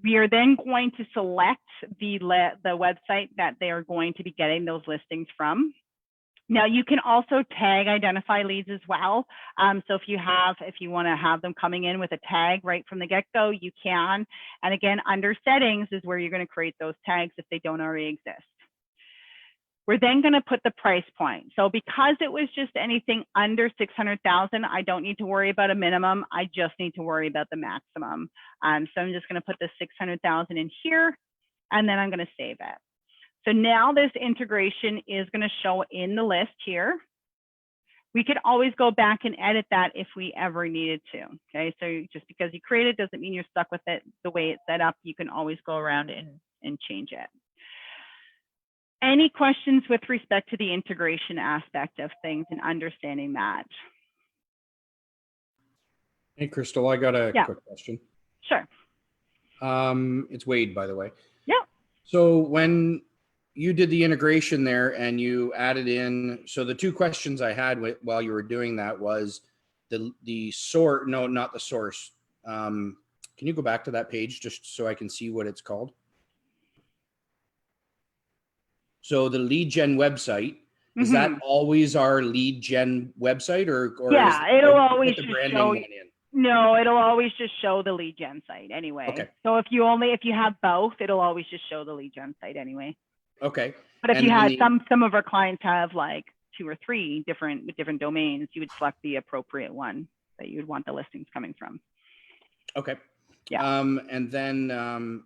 We are then going to select the website that they are going to be getting those listings from. Now you can also tag identify leads as well. So if you want to have them coming in with a tag right from the get-go, you can. And again, under settings is where you're going to create those tags if they don't already exist. We're then going to put the price point. So because it was just anything under 600,000, I don't need to worry about a minimum. I just need to worry about the maximum. So I'm just going to put the 600,000 in here, and then I'm going to save it. So now this integration is going to show in the list here. We could always go back and edit that if we ever needed to. Okay, so just because you create it doesn't mean you're stuck with it the way it's set up. You can always go around and change it. Any questions with respect to the integration aspect of things and understanding that? Hey, Crystal, I got a quick question. Sure. It's Wade, by the way. Yeah. So when you did the integration there and you added in, so the two questions I had while you were doing that was the source, no, not the source. Can you go back to that page just so I can see what it's called? So the lead gen website, is that always our lead gen website, or yeah, it'll always the just branding show. one in? No, it'll always just show the lead gen site anyway. Okay. So if you have both, it'll always just show the lead gen site anyway. Okay. But if you had some of our clients have like 2 or 3 different domains, you would select the appropriate one that you would want the listings coming from. Okay. Yeah. And then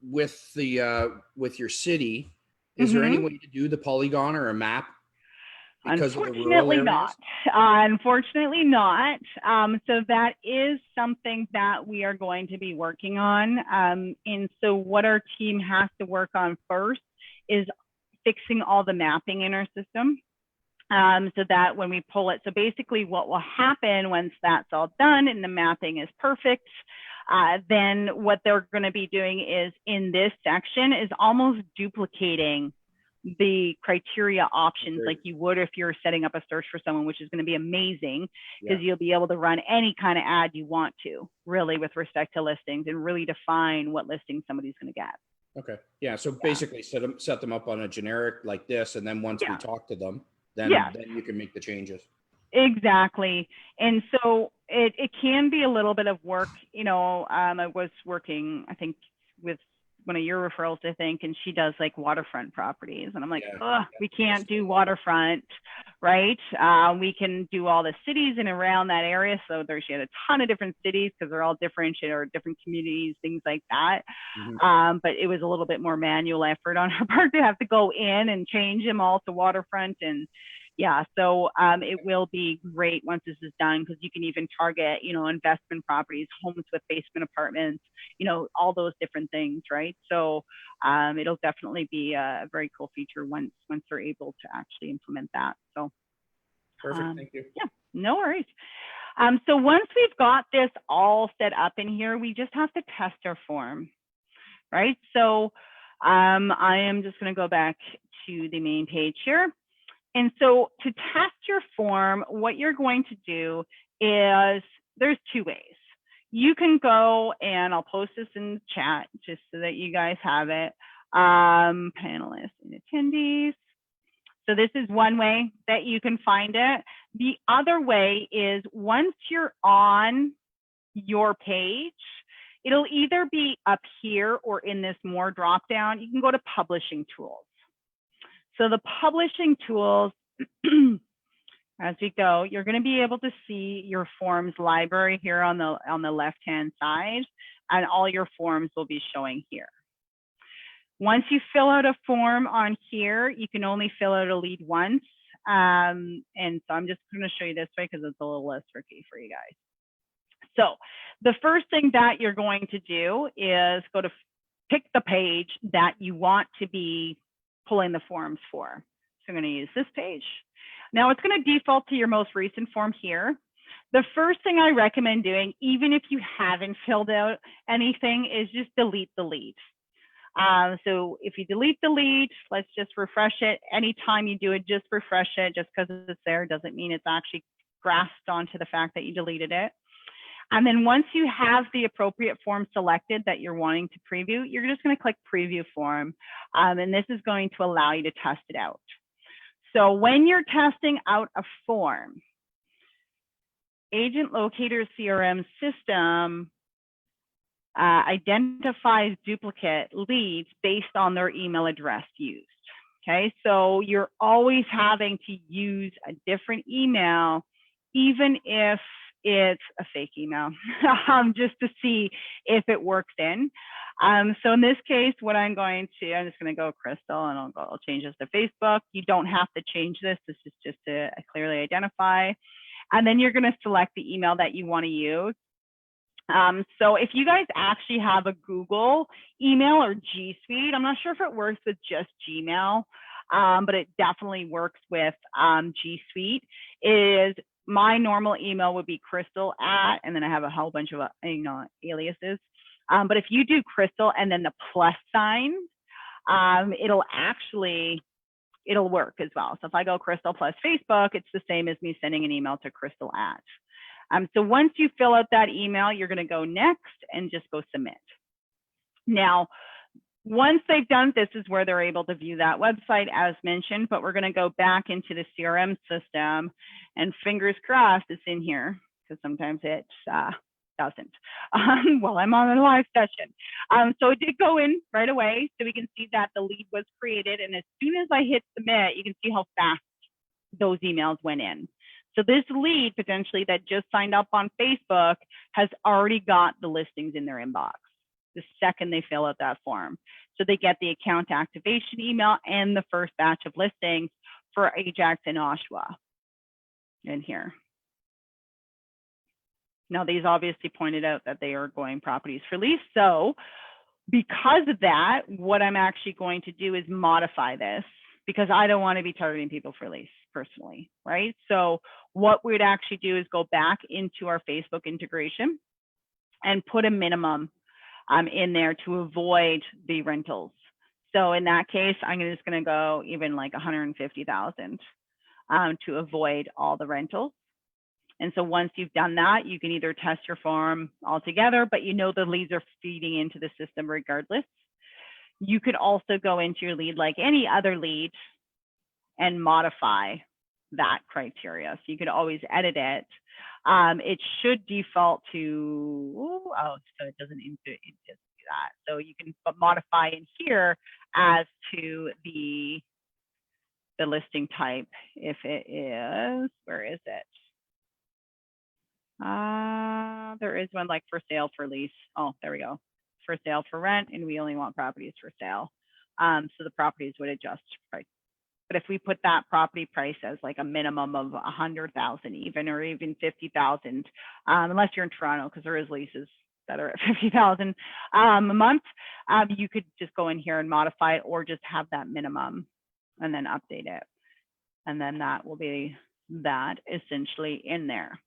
with your city, is there any way to do the polygon or a map? Unfortunately not. Unfortunately not. So that is something that we are going to be working on. And so what our team has to work on first is fixing all the mapping in our system. So that when we pull it, so basically what will happen once that's all done and the mapping is perfect, then what they're going to be doing is in this section is almost duplicating the criteria options like you would if you're setting up a search for someone, which is going to be amazing because you'll be able to run any kind of ad you want to, really, with respect to listings, and really define what listing somebody's going to get. Okay. Yeah. So basically set them up on a generic like this, and then once we talk to them, then you can make the changes. Exactly. And so it can be a little bit of work. You know, I was working, I think, with one of your referrals, I think, and she does like waterfront properties. And I'm like, we can't do waterfront, right? We can do all the cities in and around that area. So she had a ton of different cities because they're all differentiated, or different communities, things like that. But it was a little bit more manual effort on her part to have to go in and change them all to waterfront. And yeah, so it will be great once this is done, because you can even target, you know, investment properties, homes with basement apartments, you know, all those different things, right? So it'll definitely be a very cool feature once they're able to actually implement that. So perfect, thank you. Yeah, no worries. So once we've got this all set up in here, we just have to test our form, right? So I am just going to go back to the main page here. And so to test your form, what you're going to do is there's 2 ways. You can go, and I'll post this in the chat just so that you guys have it. Panelists and attendees. So this is one way that you can find it. The other way is once you're on your page, it'll either be up here or in this more drop down. You can go to publishing tools. So the publishing tools, as we go, you're going to be able to see your forms library here on the left-hand side, and all your forms will be showing here. Once you fill out a form on here, you can only fill out a lead once. And so I'm just going to show you this way because it's a little less tricky for you guys. So the first thing that you're going to do is go to pick the page that you want to be pulling the forms for. So I'm going to use this page. Now it's going to default to your most recent form here. The first thing I recommend doing, even if you haven't filled out anything, is just delete the lead. So if you delete the lead, let's just refresh it. Anytime you do it, just refresh it. Just because it's there doesn't mean it's actually grasped onto the fact that you deleted it. And then once you have the appropriate form selected that you're wanting to preview, you're just going to click preview form. And this is going to allow you to test it out. So when you're testing out a form, AgentLocator CRM system identifies duplicate leads based on their email address used. Okay, so you're always having to use a different email, even if it's a fake email, just to see if it works in. So in this case, what I'm just going to go Crystal, and I'll change this to Facebook. You don't have to change this. This is just to clearly identify. And then you're going to select the email that you want to use. So if you guys actually have a Google email or G Suite, I'm not sure if it works with just Gmail, but it definitely works with G Suite. Is my normal email would be Crystal @ and then I have a whole bunch of aliases. But if you do Crystal and then the plus sign, it'll work as well. So if I go Crystal plus Facebook, it's the same as me sending an email to Crystal @. So once you fill out that email, you're going to go next and just go submit. Now, once they've done, this is where they're able to view that website as mentioned, but we're going to go back into the CRM system, and fingers crossed it's in here, because sometimes it doesn't while I'm on a live session. So it did go in right away, so we can see that the lead was created, and as soon as I hit submit, you can see how fast those emails went in. So this lead potentially that just signed up on Facebook has already got the listings in their inbox the second they fill out that form. So they get the account activation email and the first batch of listings for Ajax and Oshawa in here. Now, these obviously pointed out that they are going properties for lease. So because of that, what I'm actually going to do is modify this, because I don't want to be targeting people for lease personally, right? So what we'd actually do is go back into our Facebook integration and put a minimum in there to avoid the rentals. So in that case, I'm just going to go even like 150,000 to avoid all the rentals. And so once you've done that, you can either test your form altogether, but you know the leads are feeding into the system regardless. You could also go into your lead like any other lead and modify that criteria. So you could always edit it. It should default to, so it doesn't do that. So you can modify in here as to the listing type. If it is, where is it? There is one like for sale, for lease. Oh, there we go. For sale, for rent, and we only want properties for sale. So the properties would adjust price. But if we put that property price as like a minimum of 100,000 even, or even 50,000, unless you're in Toronto, because there is leases that are at 50,000 a month, you could just go in here and modify it, or just have that minimum and then update it. And then that will be that essentially in there.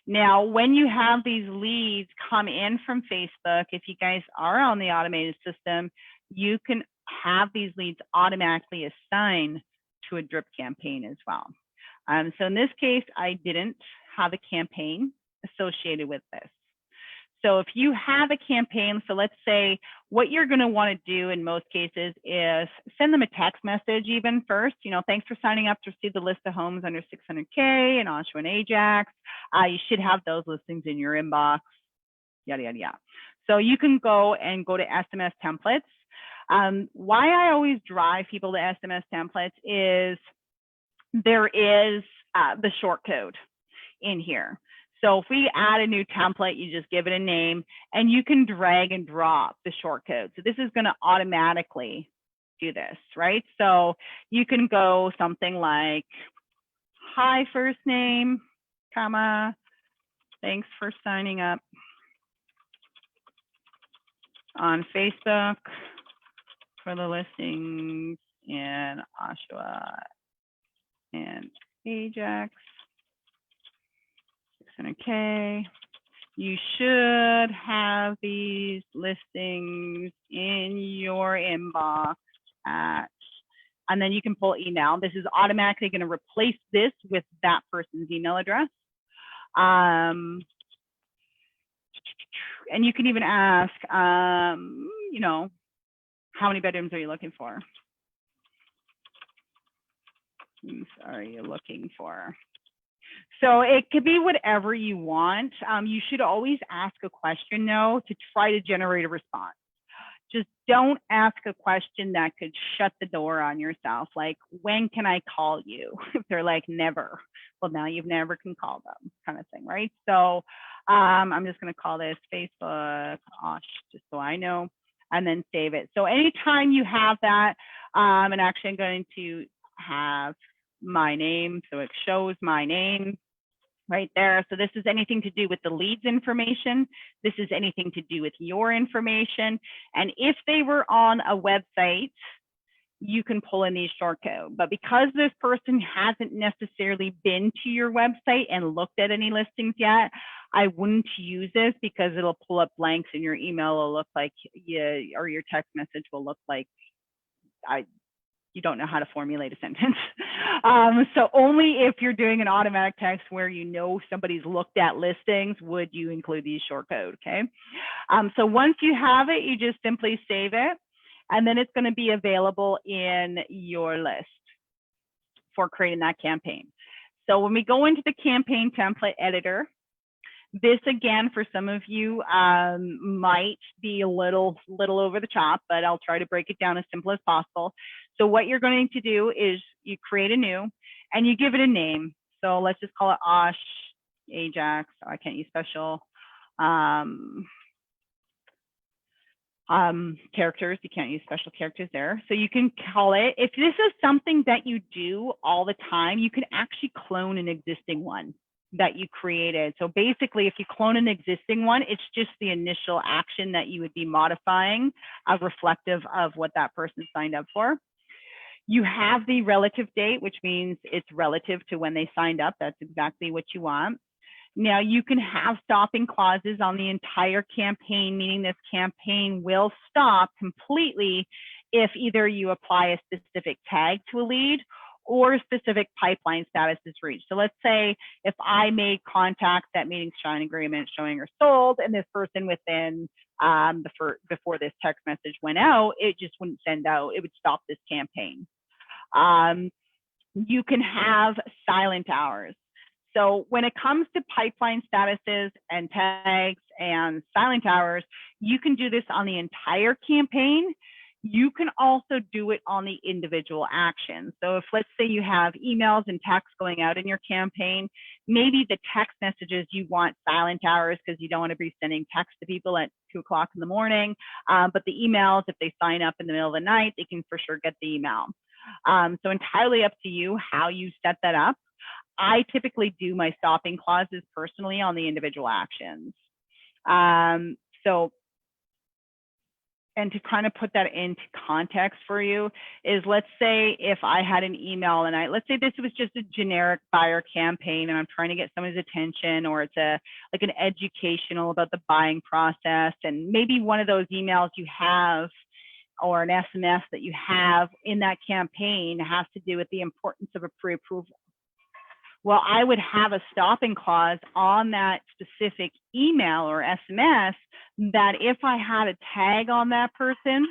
Now, when you have these leads come in from Facebook, if you guys are on the automated system, you can have these leads automatically assigned to a drip campaign as well. So in this case, I didn't have a campaign associated with this. So if you have a campaign, so let's say what you're going to want to do in most cases is send them a text message even first, thanks for signing up to receive the list of homes under 600K in Oshawa and Ajax. You should have those listings in your inbox, yada, yada, yada. So you can go to SMS templates. Why I always drive people to SMS templates is there is the short code in here. So if we add a new template, you just give it a name and you can drag and drop the short code. So this is going to automatically do this, right? So you can go something like, hi, first name, comma, thanks for signing up on Facebook for the listings in Oshawa and Ajax. 600K. You should have these listings in your inbox and then you can pull email. This is automatically going to replace this with that person's email address. And you can even ask, how many bedrooms are you looking for? Are you looking for? So it could be whatever you want. You should always ask a question, though, to try to generate a response. Just don't ask a question that could shut the door on yourself. Like, when can I call you? If they're like, never. Well, now you've never can call them, kind of thing, right? So I'm just going to call this Facebook, just so I know. and then save it. So anytime you have that, and actually I'm going to have my name, so it shows my name right there. So this is anything to do with the leads information. This is anything to do with your information. And if they were on a website, you can pull in these short code. But because this person hasn't necessarily been to your website and looked at any listings yet, I wouldn't use this because it'll pull up blanks and your email will look like or your text message will look like you don't know how to formulate a sentence. So only if you're doing an automatic text where you know somebody's looked at listings would you include these short code, okay? So once you have it, you just simply save it, and then it's going to be available in your list for creating that campaign. So when we go into the campaign template editor, this again, for some of you might be a little over the top, but I'll try to break it down as simple as possible. So what you're going to do is you create a new and you give it a name. So let's just call it Osh Ajax. Oh, I can't use special characters. You can't use special characters there. So you can call it, if this is something that you do all the time, you can actually clone an existing one that you created. So basically, if you clone an existing one, it's just the initial action that you would be modifying, reflective of what that person signed up for. You have the relative date, which means it's relative to when they signed up. That's exactly what you want. Now you can have stopping clauses on the entire campaign, meaning this campaign will stop completely if either you apply a specific tag to a lead or a specific pipeline status is reached. So let's say if I made contact that meeting sign agreement showing or sold, and this person within before this text message went out, it just wouldn't send out. It would stop this campaign. You can have silent hours. So when it comes to pipeline statuses and tags and silent hours, you can do this on the entire campaign. You can also do it on the individual actions. So if, let's say, you have emails and texts going out in your campaign, maybe the text messages you want silent hours because you don't want to be sending text to people at 2 o'clock in the morning. But the emails, if they sign up in the middle of the night, they can for sure get the email. So entirely up to you how you set that up. I typically do my stopping clauses personally on the individual actions. And to kind of put that into context for you is, let's say if I had an email and let's say this was just a generic buyer campaign and I'm trying to get someone's attention, or it's like an educational about the buying process, and maybe one of those emails you have or an SMS that you have in that campaign has to do with the importance of a pre-approval. Well, I would have a stopping clause on that specific email or SMS that if I had a tag on that person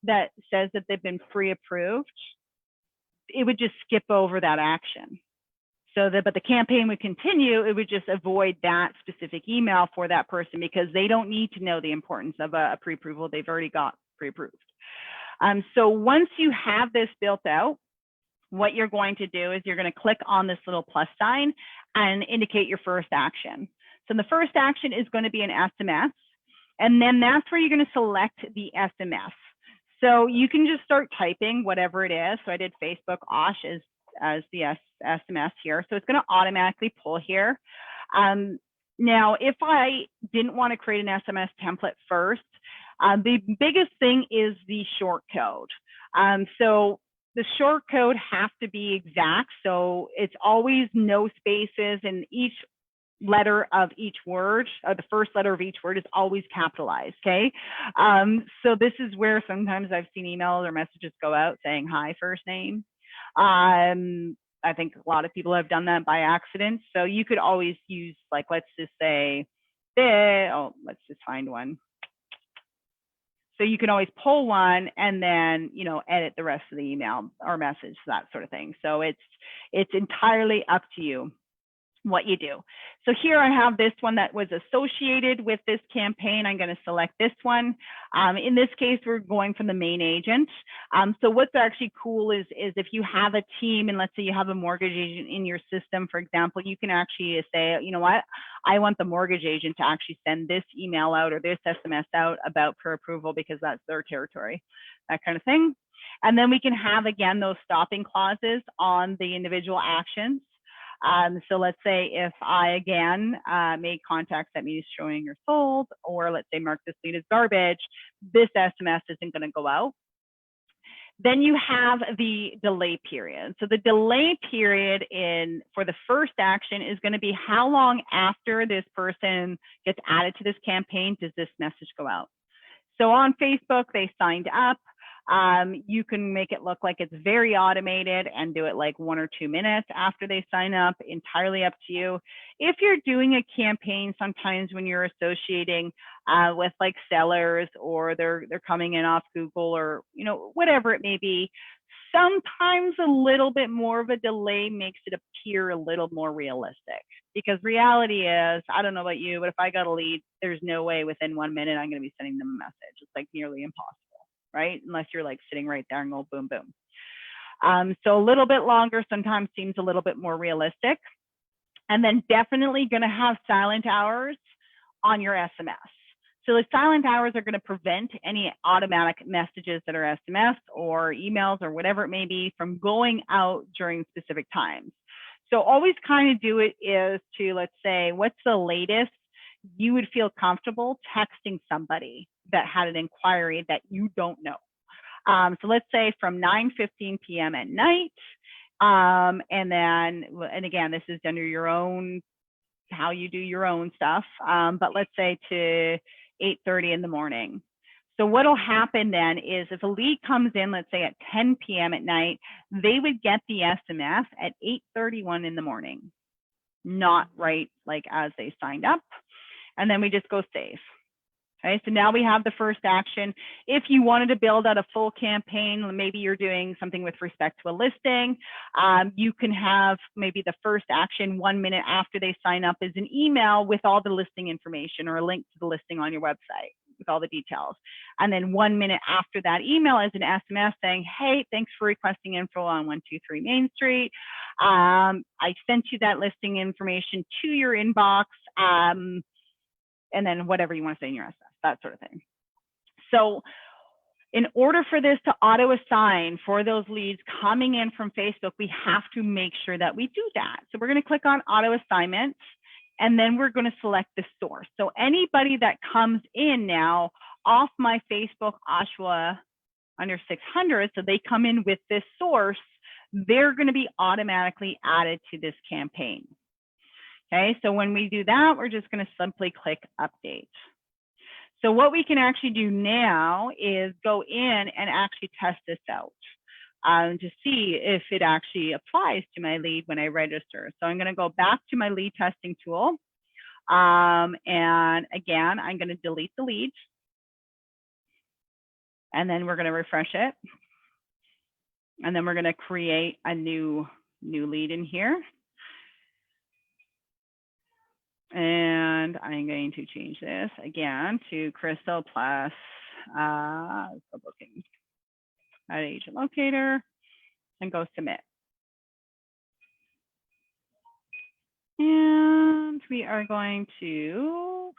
that says that they've been pre-approved, it would just skip over that action. So that, but the campaign would continue, it would just avoid that specific email for that person because they don't need to know the importance of a pre-approval. They've already got pre-approved. So once you have this built out, what you're going to do is you're going to click on this little plus sign and indicate your first action. So the first action is going to be an SMS, and then that's where you're going to select the SMS. So you can just start typing whatever it is. So I did Facebook Osh as the SMS here. So it's going to automatically pull here. Now, if I didn't want to create an SMS template first, the biggest thing is the short code. So the short code has to be exact. So it's always no spaces, and each letter of each word, the first letter of each word is always capitalized, okay? So this is where sometimes I've seen emails or messages go out saying, hi, first name. I think a lot of people have done that by accident. So you could always use, like, let's just say, let's just find one. So you can always pull one and then, edit the rest of the email or message, that sort of thing. So it's entirely up to you. what you do. So here I have this one that was associated with this campaign. I'm going to select this one. In this case, we're going from the main agent. So what's actually cool is if you have a team, and let's say you have a mortgage agent in your system, for example, you can actually say, you know what, I want the mortgage agent to actually send this email out or this SMS out about pre-approval because that's their territory, that kind of thing. And then we can have, again, those stopping clauses on the individual actions. So let's say if I, again, made contacts that means showing or sold, or let's say mark this lead as garbage, this SMS isn't going to go out. Then you have the delay period. So the delay period for the first action is going to be how long after this person gets added to this campaign does this message go out. So on Facebook, they signed up. You can make it look like it's very automated and do it like 1 or 2 minutes after they sign up, entirely up to you. If you're doing a campaign, sometimes when you're associating with like sellers or they're coming in off Google or, you know, whatever it may be, sometimes a little bit more of a delay makes it appear a little more realistic, because reality is, I don't know about you, but if I got a lead, there's no way within 1 minute I'm going to be sending them a message. It's like nearly impossible. Right? Unless you're like sitting right there and go boom, boom. So a little bit longer sometimes seems a little bit more realistic. And then definitely going to have silent hours on your SMS. So the silent hours are going to prevent any automatic messages that are SMS or emails or whatever it may be from going out during specific times. So always kind of do it is to, let's say, what's the latest you would feel comfortable texting somebody that had an inquiry that you don't know. So let's say from 9:15 p.m. at night, and again, this is under your own, how you do your own stuff, but let's say to 8:30 in the morning. So what'll happen then is if a lead comes in, let's say at 10 p.m. at night, they would get the SMS at 8:31 in the morning, not right like as they signed up. And then we just go save. Okay, so now we have the first action. If you wanted to build out a full campaign, maybe you're doing something with respect to a listing, you can have maybe the first action 1 minute after they sign up is an email with all the listing information or a link to the listing on your website with all the details. And then 1 minute after that email is an SMS saying, hey, thanks for requesting info on 123 Main Street. I sent you that listing information to your inbox. And then whatever you want to say in your SMS, that sort of thing. So in order for this to auto assign for those leads coming in from Facebook, we have to make sure that we do that. So we're going to click on auto assignment, and then we're going to select the source. So anybody that comes in now off my Facebook Oshawa under 600, so they come in with this source, they're going to be automatically added to this campaign. Okay, so when we do that, we're just going to simply click update. So what we can actually do now is go in and actually test this out to see if it actually applies to my lead when I register. So I'm going to go back to my lead testing tool. And again, I'm going to delete the lead. And then we're going to refresh it. And then we're going to create a new lead in here. And I'm going to change this again to Crystal plus booking at AgentLocator and go submit. And we are going to,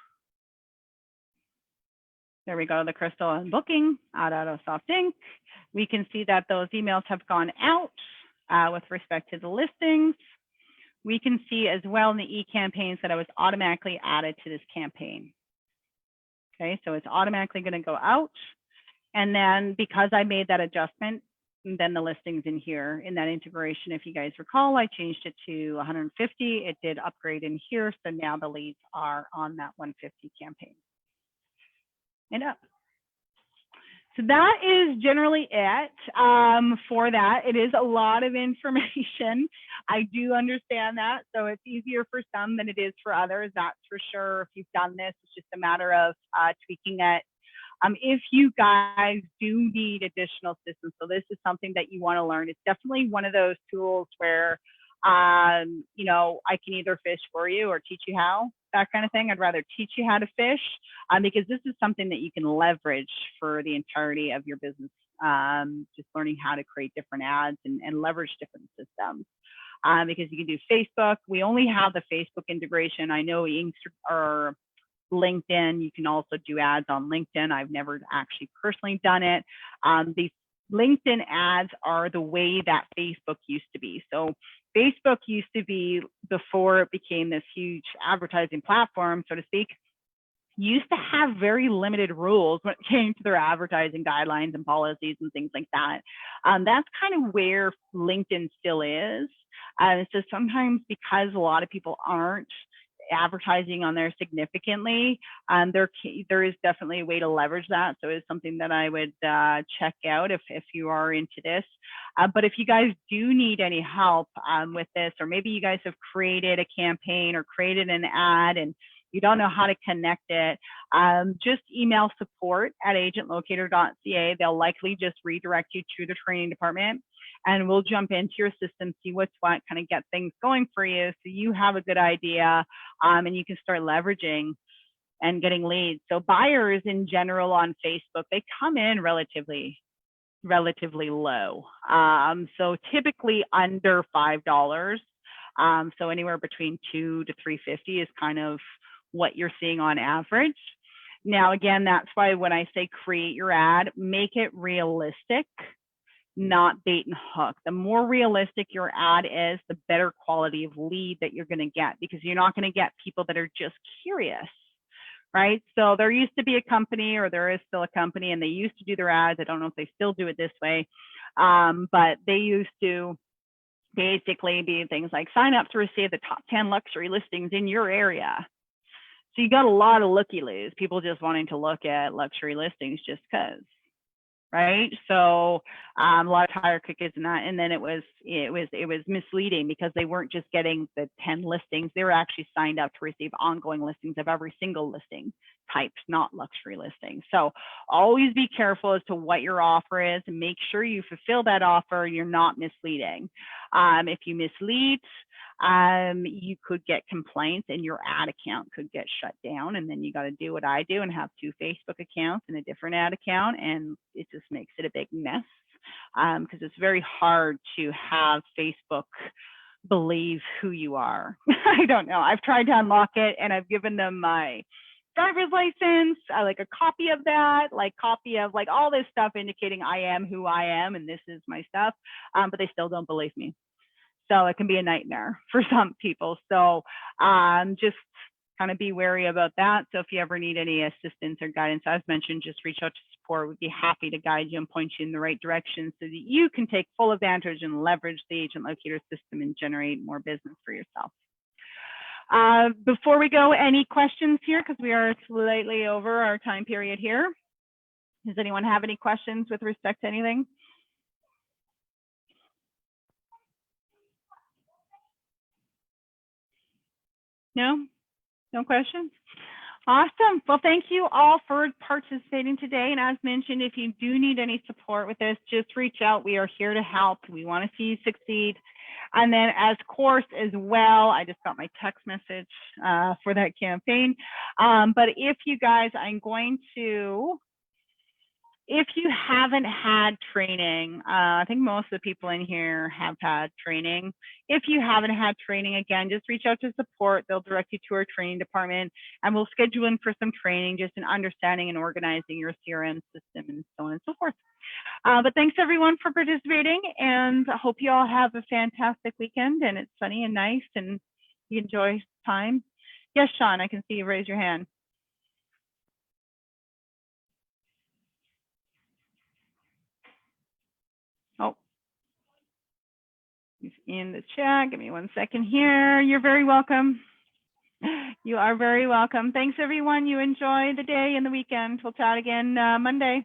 there we go, the Crystal and booking out of soft ink. We can see that those emails have gone out with respect to the listings. We can see as well in the e-campaigns that I was automatically added to this campaign. Okay, so it's automatically going to go out. And then because I made that adjustment, then the listings in here in that integration, if you guys recall, I changed it to 150. It did upgrade in here. So now the leads are on that 150 campaign. And up. So that is generally it for that. It is a lot of information. I do understand that. So it's easier for some than it is for others. That's for sure. If you've done this, it's just a matter of tweaking it. If you guys do need additional systems, so this is something that you want to learn, it's definitely one of those tools where You know, I can either fish for you or teach you how, that kind of thing. I'd rather teach you how to fish because this is something that you can leverage for the entirety of your business. Just learning how to create different ads and leverage different systems. Because you can do Facebook. We only have the Facebook integration. I know or LinkedIn, you can also do ads on LinkedIn. I've never actually personally done it. These LinkedIn ads are the way that Facebook used to be. So Facebook used to be, before it became this huge advertising platform, so to speak, used to have very limited rules when it came to their advertising guidelines and policies and things like that. That's kind of where LinkedIn still is. So sometimes, because a lot of people aren't advertising on there significantly, there is definitely a way to leverage that. So it's something that I would check out if you are into this. But if you guys do need any help with this, or maybe you guys have created a campaign or created an ad and you don't know how to connect it, just email support@agentlocator.ca. They'll likely just redirect you to the training department, and we'll jump into your system, see what's what, kind of get things going for you so you have a good idea, and you can start leveraging and getting leads. So buyers in general on Facebook, they come in relatively low. So typically under $5. So anywhere between $2 to $3.50 is kind of what you're seeing on average. Now, again, that's why when I say create your ad, make it realistic, not bait and hook. The more realistic your ad is, the better quality of lead that you're going to get, because you're not going to get people that are just curious, right? So there used to be a company, or there is still a company, and they used to do their ads. I don't know if they still do it this way, but they used to basically be things like sign up to receive the top 10 luxury listings in your area. So you got a lot of looky-loos, people just wanting to look at luxury listings just because, right? So a lot of tire kickers and that, and then it was misleading, because they weren't just getting the 10 listings, they were actually signed up to receive ongoing listings of every single listing type, not luxury listings. So always be careful as to what your offer is, and make sure you fulfill that offer. You're not misleading. If you mislead, you could get complaints and your ad account could get shut down, and then you got to do what I do and have 2 Facebook accounts and a different ad account, and it just makes it a big mess, because it's very hard to have Facebook believe who you are. I don't know. I've tried to unlock it, and I've given them my driver's license, like a copy of that, like copy of like all this stuff indicating I am who I am and this is my stuff, but they still don't believe me. So it can be a nightmare for some people. So just kind of be wary about that. So if you ever need any assistance or guidance, as mentioned, just reach out to support. We'd be happy to guide you and point you in the right direction so that you can take full advantage and leverage the Agent Locator system and generate more business for yourself. Before we go, any questions here? Because we are slightly over our time period here. Does anyone have any questions with respect to anything? No? No questions? Awesome. Well, thank you all for participating today. And as mentioned, if you do need any support with this, just reach out. We are here to help. We want to see you succeed. And then as course as well, I just got my text message for that campaign. But if you guys, I'm going to, if you haven't had training, I think most of the people in here have had training. If you haven't had training, again, just reach out to support. They'll direct you to our training department, and we'll schedule in for some training, just in understanding and organizing your CRM system and so on and so forth. But thanks everyone for participating, and I hope you all have a fantastic weekend, and it's sunny and nice and you enjoy time. Yes, Sean, I can see you raise your hand. Oh, he's in the chat. Give me 1 second here. You're very welcome. You are very welcome. Thanks everyone. You enjoy the day and the weekend. We'll chat again Monday.